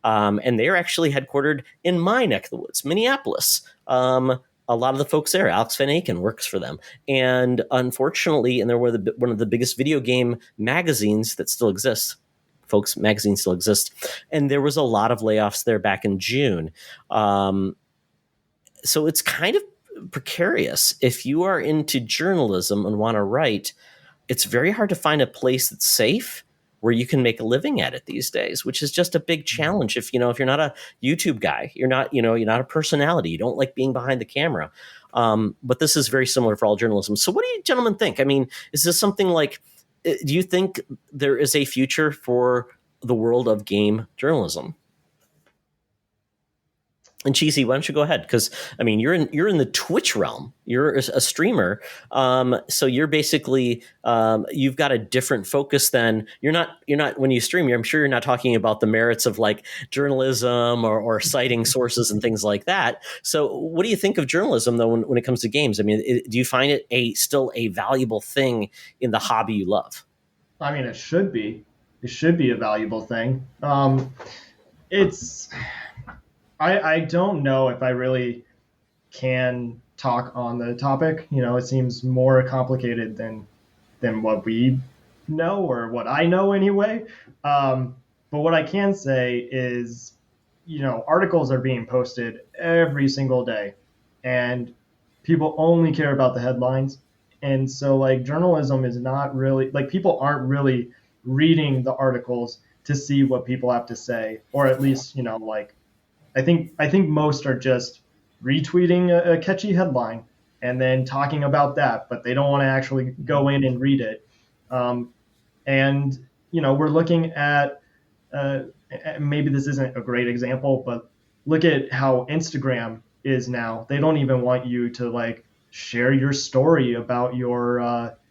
and they're actually headquartered in my neck of the woods, Minneapolis. A lot of the folks there, Alex Van Aken works for them, and unfortunately, and they're one of the biggest video game magazines that still exists. Folks, magazine still exists. And there was a lot of layoffs there back in June. So it's kind of precarious. If you are into journalism and want to write, it's very hard to find a place that's safe where you can make a living at it these days, which is just a big challenge. If you're not a YouTube guy, you're not a personality, you don't like being behind the camera. But this is very similar for all journalism. So what do you gentlemen think? I mean, is this something like, do you think there is a future for the world of game journalism? And Cheezy, why don't you go ahead? Because I mean, you're in the Twitch realm. You're a streamer, so you're basically you've got a different focus than you're not when you stream. I'm sure you're not talking about the merits of like journalism or citing sources and things like that. So, what do you think of journalism though when it comes to games? I mean, do you find it still a valuable thing in the hobby you love? I mean, it should be. It should be a valuable thing. It's. I don't know if I really can talk on the topic. It seems more complicated than what we know or what I know anyway. But what I can say is, articles are being posted every single day, and people only care about the headlines. And so, like, journalism is not really like people aren't really reading the articles to see what people have to say, or at least, like I think most are just retweeting a catchy headline and then talking about that, but they don't want to actually go in and read it. And we're looking at maybe this isn't a great example, but look at how Instagram is now. They don't even want you to like share your story about your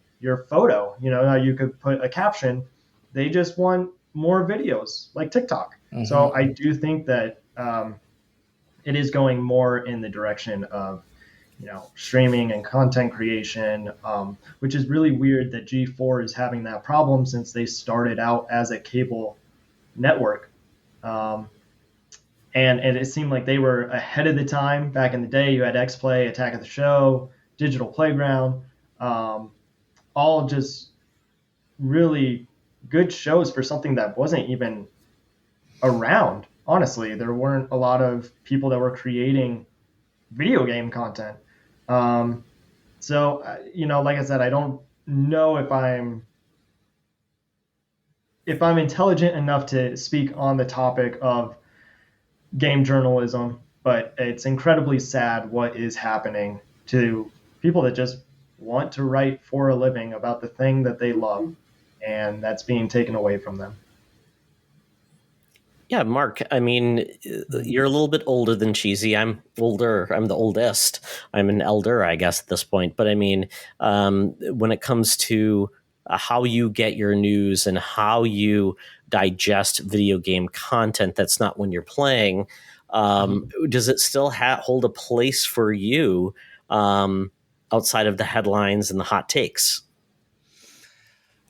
photo. How you could put a caption. They just want more videos like TikTok. Mm-hmm. So I do think that it is going more in the direction of streaming and content creation, which is really weird that G4 is having that problem since they started out as a cable network. And it seemed like they were ahead of the time. Back in the day, you had X-Play, Attack of the Show, Digital Playground, all just really good shows for something that wasn't even around. Honestly, there weren't a lot of people that were creating video game content. So, like I said, I don't know if I'm intelligent enough to speak on the topic of game journalism, but it's incredibly sad what is happening to people that just want to write for a living about the thing that they love, and that's being taken away from them. Yeah, Mark, I mean, you're a little bit older than Cheezy. I'm older. I'm the oldest. I'm an elder, I guess, at this point. But I mean, when it comes to how you get your news and how you digest video game content that's not when you're playing, does it still hold a place for you outside of the headlines and the hot takes?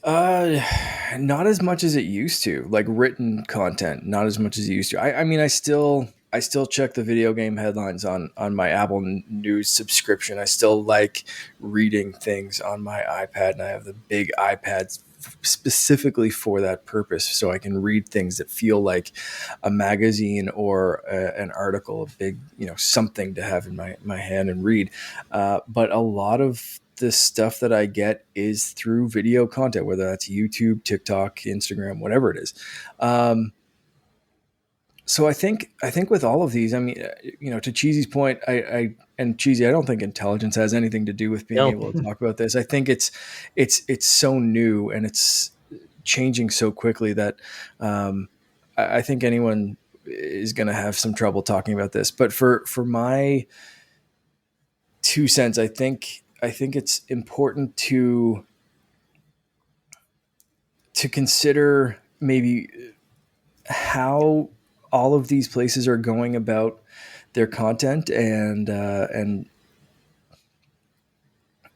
Not as much as it used to, like written content, not as much as it used to. I mean, I still check the video game headlines on my Apple News subscription. I still like reading things on my iPad, and I have the big iPad specifically for that purpose, so I can read things that feel like a magazine or an article, a big, something to have in my hand and read. But a lot of the stuff that I get is through video content, whether that's YouTube, TikTok, Instagram, whatever it is. So I think with all of these, I mean, to Cheezy's point, and Cheesy, I don't think intelligence has anything to do with being able to talk about this. I think it's so new and it's changing so quickly that I think anyone is going to have some trouble talking about this. But for my 2 cents, I think it's important to consider maybe how all of these places are going about their content, and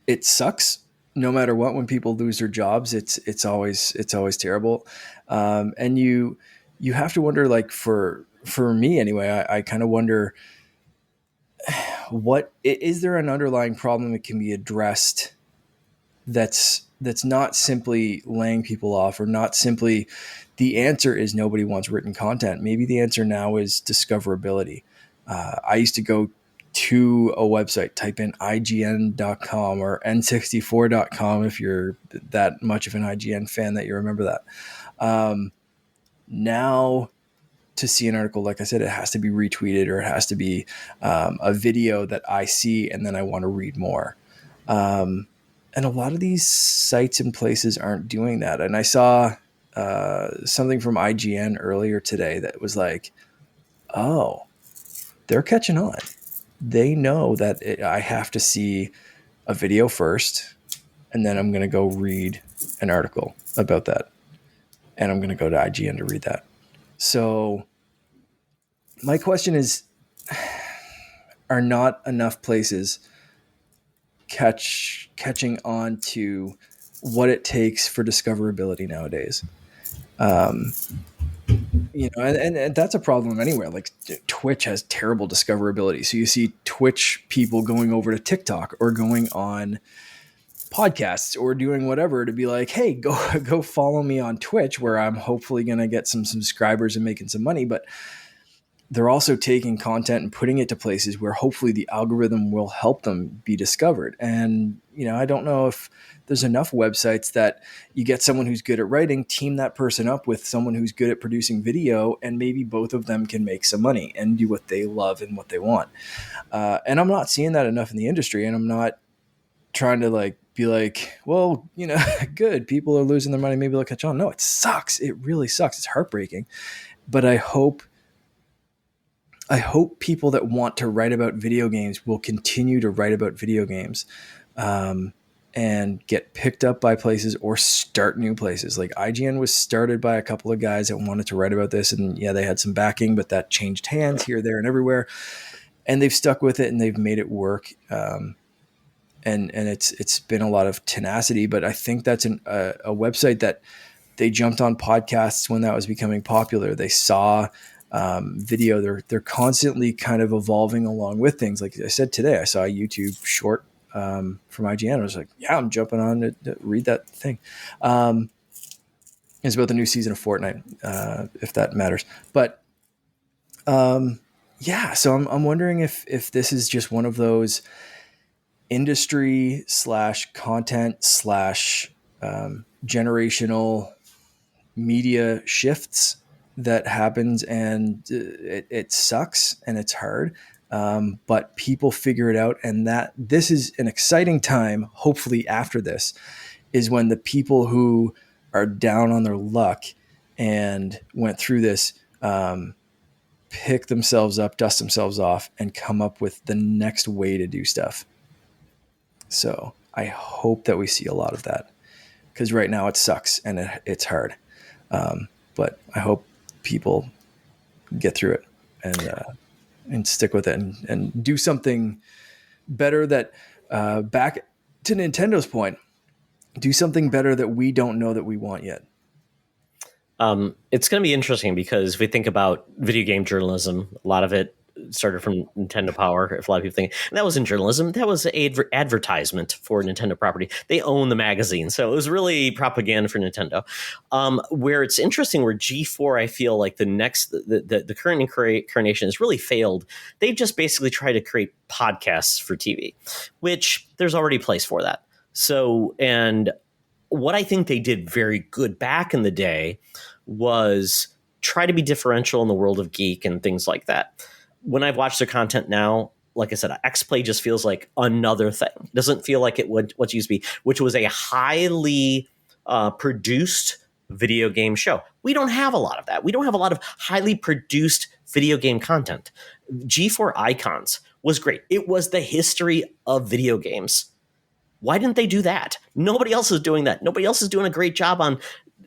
it sucks no matter what. When people lose their jobs, it's always terrible, and you have to wonder, like for me anyway, I kind of wonder, what is there an underlying problem that can be addressed that's not simply laying people off, or not simply the answer is nobody wants written content. Maybe the answer now is discoverability. I used to go to a website. Type in IGN.com or N64.com if you're that much of an IGN fan that you remember that. Now, to see an article, like I said, it has to be retweeted or it has to be a video that I see and then I want to read more. And a lot of these sites and places aren't doing that. And I saw something from IGN earlier today that was like, oh, they're catching on. They know that I have to see a video first, and then I'm going to go read an article about that. And I'm going to go to IGN to read that. So my question is, are not enough places catching on to what it takes for discoverability nowadays? And that's a problem anywhere. Like Twitch has terrible discoverability. So you see Twitch people going over to TikTok or going on podcasts or doing whatever to be like, hey, go follow me on Twitch, where I'm hopefully going to get some subscribers and making some money. But they're also taking content and putting it to places where hopefully the algorithm will help them be discovered. And, I don't know if there's enough websites that you get someone who's good at writing, team that person up with someone who's good at producing video, and maybe both of them can make some money and do what they love and what they want. And I'm not seeing that enough in the industry. And I'm not trying to be like, well, good, people are losing their money. Maybe they'll catch on. No, it sucks. It really sucks. It's heartbreaking. But I hope people that want to write about video games will continue to write about video games and get picked up by places or start new places. Like IGN was started by a couple of guys that wanted to write about this. And yeah, they had some backing, but that changed hands here, there, and everywhere. And they've stuck with it and they've made it work. And it's been a lot of tenacity. But I think that's a website that they jumped on podcasts when that was becoming popular. They saw video. They're constantly kind of evolving along with things. Like I said today, I saw a YouTube short from IGN. I was like, yeah, I'm jumping on to read that thing. It's about the new season of Fortnite, if that matters. But yeah, so I'm wondering if this is just one of those industry / content / generational media shifts that happens, and it sucks and it's hard. But people figure it out, and that this is an exciting time. Hopefully after this is when the people who are down on their luck and went through this, pick themselves up, dust themselves off, and come up with the next way to do stuff. So I hope that we see a lot of that, because right now it sucks and it's hard. But I hope people get through it and stick with it and do something better. That back to Nintendo's point, do something better that we don't know that we want yet. It's going to be interesting because if we think about video game journalism, a lot of it started from Nintendo Power. If a lot of people think and that was in journalism, that was advertisement for Nintendo property. They own the magazine, so it was really propaganda for Nintendo. Where it's interesting, where G4, I feel like the current incarnation has really failed. They've just basically tried to create podcasts for TV, which there's already a place for that. So, and what I think they did very good back in the day was try to be differential in the world of geek and things like that. When I've watched their content now, like I said, X-Play just feels like another thing. It doesn't feel like it would what used to be, which was a highly produced video game show. We don't have a lot of that. We don't have a lot of highly produced video game content. G4 Icons was great. It was the history of video games. Why didn't they do that? Nobody else is doing that. Nobody else is doing a great job on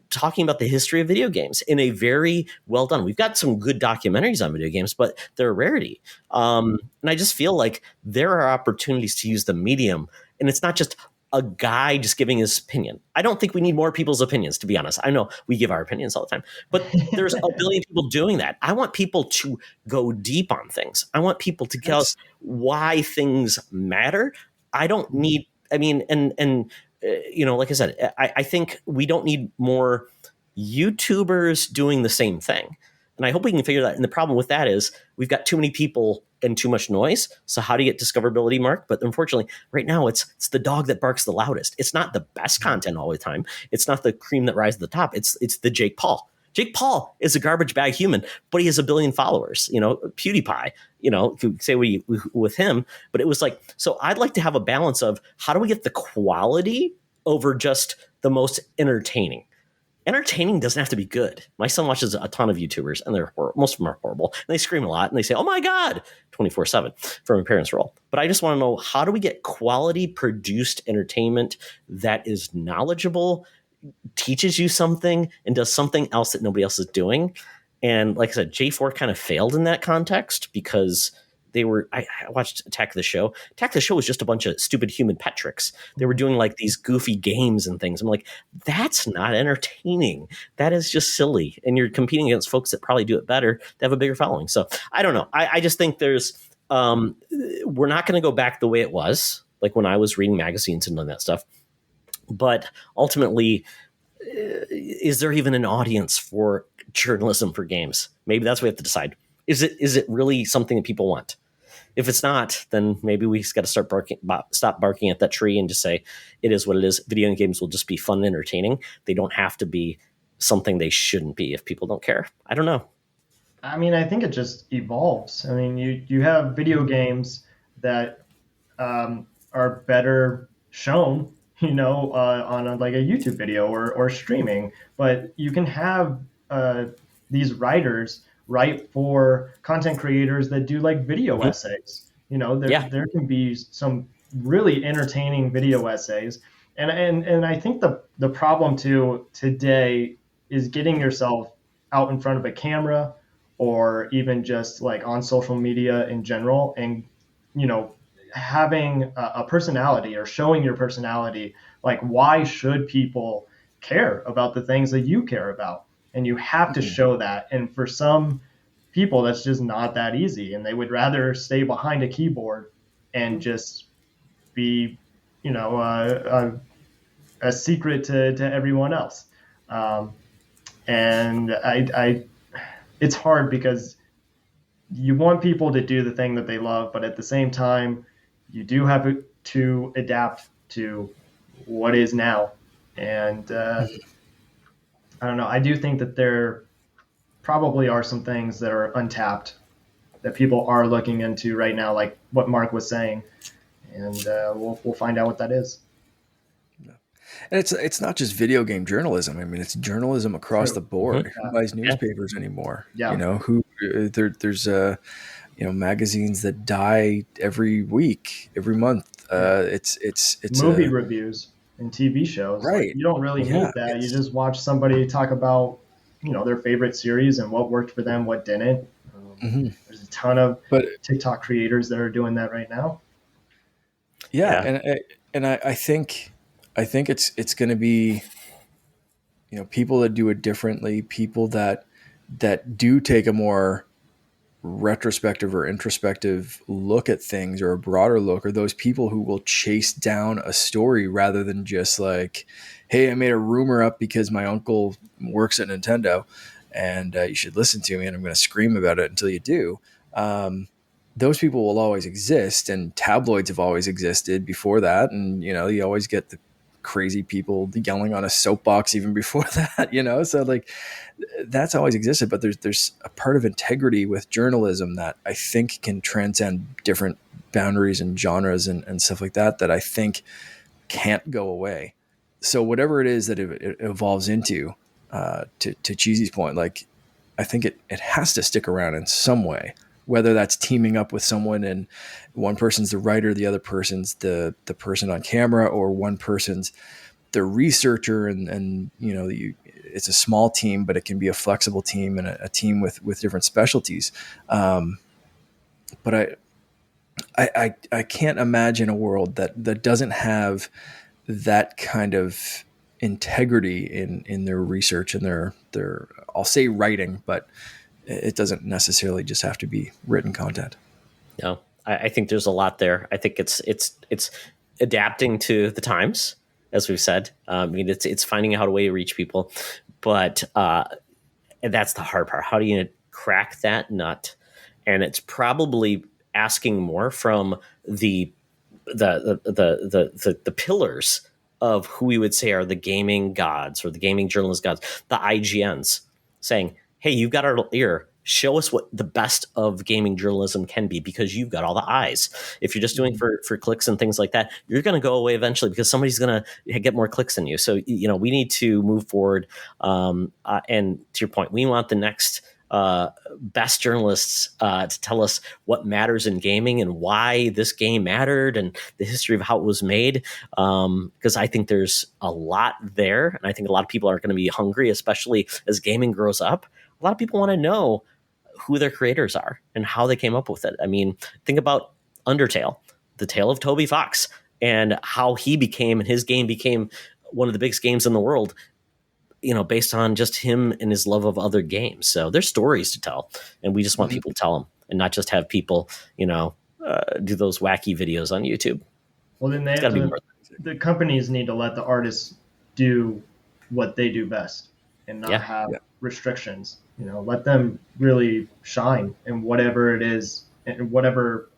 talking about the history of video games in a very well done. We've got some good documentaries on video games, but they're a rarity. And I just feel like there are opportunities to use the medium, and it's not just a guy just giving his opinion. I don't think we need more people's opinions, to be honest. I know we give our opinions all the time, but there's a billion people doing that. I want people to go deep on things. I want people to tell us why things matter. I don't need, like I said, I think we don't need more YouTubers doing the same thing. And I hope we can figure that. And the problem with that is we've got too many people and too much noise. So how do you get discoverability, Mark? But unfortunately, right now it's the dog that barks the loudest. It's not the best content all the time. It's not the cream that rises to the top. It's the Jake Paul. Jake Paul is a garbage bag human, but he has 1 billion followers. PewDiePie, say with him. But it was like, so I'd like to have a balance of how do we get the quality over just the most entertaining. Entertaining doesn't have to be good. My son watches a ton of YouTubers, and most of them are horrible. And they scream a lot, and they say, "Oh my God," 24/7 from a parent's role. But I just want to know, how do we get quality produced entertainment that is knowledgeable, teaches you something, and does something else that nobody else is doing? And like I said, J4 kind of failed in that context because I watched Attack the Show. Attack the Show was just a bunch of stupid human pet tricks. They were doing like these goofy games and things. I'm like, that's not entertaining. That is just silly. And you're competing against folks that probably do it better, that have a bigger following. So I don't know. I just think there's, we're not going to go back the way it was, like when I was reading magazines and all that stuff. But ultimately, is there even an audience for journalism for games? Maybe that's what we have to decide. Is it really something that people want? If it's not, then maybe we just got to stop barking at that tree and just say it is what it is. Video games will just be fun and entertaining. They don't have to be something they shouldn't be if people don't care. I don't know. I mean, I think it just evolves. I mean, you have video games that are better shown, on like a YouTube video or streaming, but you can have these writers write for content creators that do like video essays. There can be some really entertaining video essays. And I think the problem today is getting yourself out in front of a camera or even just like on social media in general and, having a personality or showing your personality. Like, why should people care about the things that you care about? And you have to show that. And for some people, that's just not that easy. And they would rather stay behind a keyboard and just be, a secret to everyone else. And it's hard because you want people to do the thing that they love, but at the same time, you do have to adapt to what is now. And I don't know. I do think that there probably are some things that are untapped that people are looking into right now, like what Mark was saying, and we'll find out what that is. And it's not just video game journalism. I mean, it's journalism across the board. Mm-hmm. Who buys newspapers anymore? Yeah. There's magazines that die every week, every month. It's movie reviews and TV shows. Right. Like, you don't really need that. You just watch somebody talk about, their favorite series and what worked for them, what didn't. There's a ton of TikTok creators that are doing that right now. Yeah. And I think it's going to be, people that do it differently, people that do take a more retrospective or introspective look at things, or a broader look, or those people who will chase down a story rather than just like, hey, I made a rumor up because my uncle works at Nintendo and you should listen to me and I'm going to scream about it until you do. Those people will always exist, and tabloids have always existed before that. And, you always get the crazy people yelling on a soapbox even before that, so like that's always existed. But there's a part of integrity with journalism that I think can transcend different boundaries and genres and stuff like that I think can't go away. So whatever it is that it evolves into, to Cheezy's point, like I think it has to stick around in some way, whether that's teaming up with someone and one person's the writer, the other person's the person on camera, or one person's the researcher, and it's a small team, but it can be a flexible team and a team with different specialties. But I can't imagine a world that doesn't have that kind of integrity in their research and their I'll say writing, but it doesn't necessarily just have to be written content. No, I think there's a lot there. I think it's adapting to the times, as we've said. I mean, it's finding out a way to reach people, but that's the hard part. How do you crack that nut, and it's probably asking more from the pillars of who we would say are the gaming gods or the gaming journalist gods, the IGNs, saying, hey, you've got our ear. Show us what the best of gaming journalism can be, because you've got all the eyes. If you're just doing for clicks and things like that, you're going to go away eventually because somebody's going to get more clicks than you. So, we need to move forward. And to your point, we want the next best journalists to tell us what matters in gaming and why this game mattered and the history of how it was made. Because I think there's a lot there. And I think a lot of people are going to be hungry, especially as gaming grows up. A lot of people want to know who their creators are and how they came up with it. I mean, think about Undertale, the tale of Toby Fox, and how he became, and his game became one of the biggest games in the world, based on just him and his love of other games. So there's stories to tell, and we just want people to tell them and not just have people, do those wacky videos on YouTube. Well, then the companies need to let the artists do what they do best and not have restrictions. Let them really shine in whatever it is, in whatever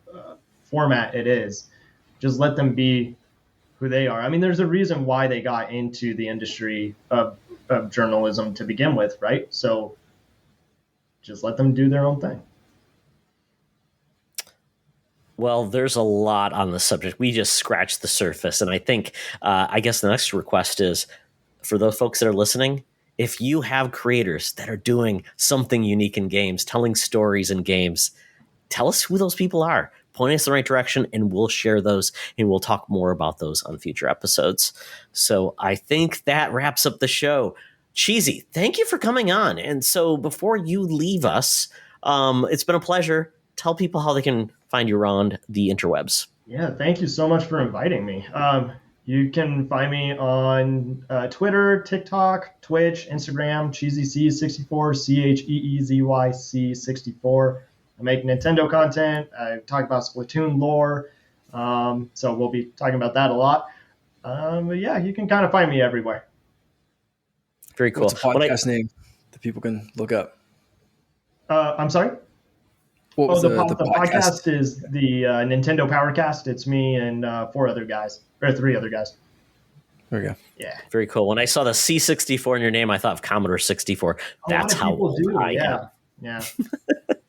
format it is. Just let them be who they are. I mean, there's a reason why they got into the industry of journalism to begin with, right? So just let them do their own thing. Well, there's a lot on the subject. We just scratched the surface. And I think, I guess the next request is for those folks that are listening, if you have creators that are doing something unique in games, telling stories in games, tell us who those people are. Point us in the right direction, and we'll share those, and we'll talk more about those on future episodes. So I think that wraps up the show. Cheezy, thank you for coming on. And so before you leave us, it's been a pleasure. Tell people how they can find you around the interwebs. Yeah, thank you so much for inviting me. You can find me on Twitter, TikTok, Twitch, Instagram, cheezyc64, CheezyC64. I make Nintendo content. I talk about Splatoon lore. So we'll be talking about that a lot. But yeah, you can kind of find me everywhere. Very cool. What's a podcast name that people can look up? I'm sorry? What was the podcast is the Nintendo Powercast. It's me and 3 other guys. There we go. Yeah. Very cool. When I saw the C64 in your name, I thought of Commodore 64. That's how people do. Yeah.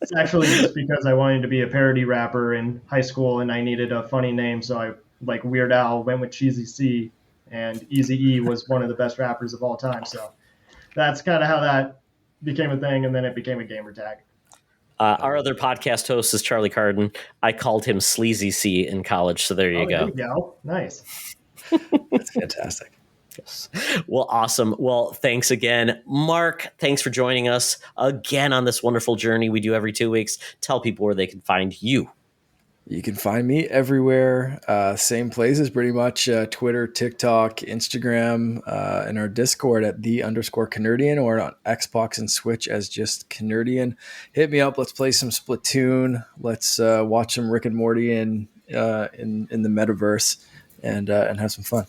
It's actually just because I wanted to be a parody rapper in high school and I needed a funny name. So I, like Weird Al, went with Cheesy C, and Eazy-E was one of the best rappers of all time. So that's kind of how that became a thing. And then it became a gamer tag. Our other podcast host is Charlie Carden. I called him Sleazy C in college, so there you go. There you go. Nice. That's fantastic. Yes. Well, awesome. Well, thanks again. Mark, thanks for joining us again on this wonderful journey we do every 2 weeks. Tell people where they can find you. You can find me everywhere, same places pretty much, Twitter, TikTok, Instagram, and our Discord at _Canardian, or on Xbox and Switch as just Canardian. Hit me up. Let's play some Splatoon. Let's watch some Rick and Morty in the metaverse and have some fun.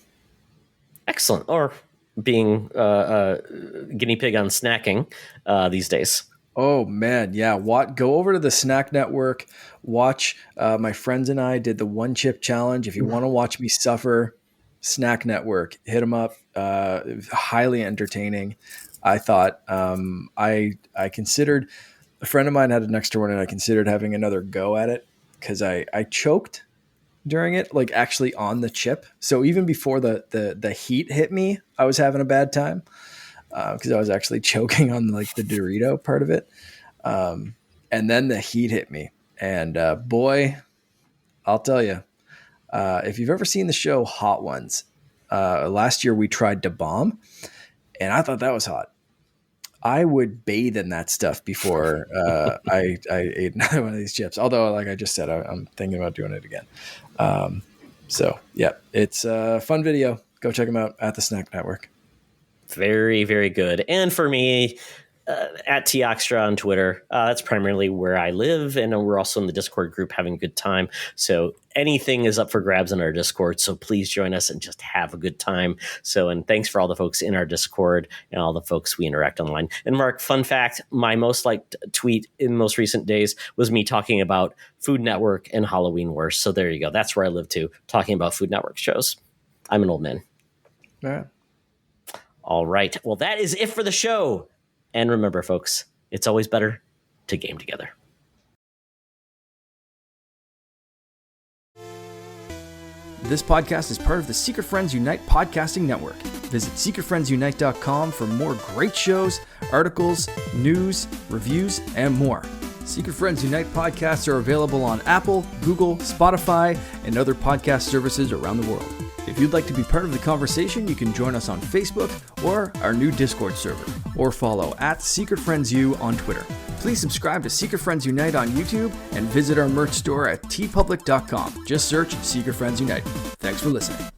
Excellent. Or being a guinea pig on snacking these days. Oh man, yeah. Go over to the Snack Network. Watch my friends and I did the 1 chip challenge. If you want to watch me suffer, Snack Network, hit them up. Highly entertaining. I thought I considered, a friend of mine had an extra one, and I considered having another go at it because I choked during it, like actually on the chip. So even before the heat hit me, I was having a bad time. Because I was actually choking on like the Dorito part of it. And then the heat hit me. And boy, I'll tell you, if you've ever seen the show Hot Ones, last year we tried to bomb, and I thought that was hot. I would bathe in that stuff before I ate another one of these chips. Although, like I just said, I'm thinking about doing it again. So, yeah, it's a fun video. Go check them out at the Snack Network. Very, very good. And for me, at Teoxtra on Twitter. That's primarily where I live, and we're also in the Discord group having a good time. So anything is up for grabs in our Discord, so please join us and just have a good time. So, and thanks for all the folks in our Discord and all the folks we interact online. And Mark, fun fact, my most liked tweet in most recent days was me talking about Food Network and Halloween Wars. So there you go. That's where I live too, talking about Food Network shows. I'm an old man. Yeah. All right. Well, that is it for the show. And remember, folks, it's always better to game together. This podcast is part of the Secret Friends Unite podcasting network. Visit secretfriendsunite.com for more great shows, articles, news, reviews, and more. Secret Friends Unite podcasts are available on Apple, Google, Spotify, and other podcast services around the world. If you'd like to be part of the conversation, you can join us on Facebook or our new Discord server, or follow at Secret Friends U on Twitter. Please subscribe to Secret Friends Unite on YouTube and visit our merch store at tpublic.com. Just search Secret Friends Unite. Thanks for listening.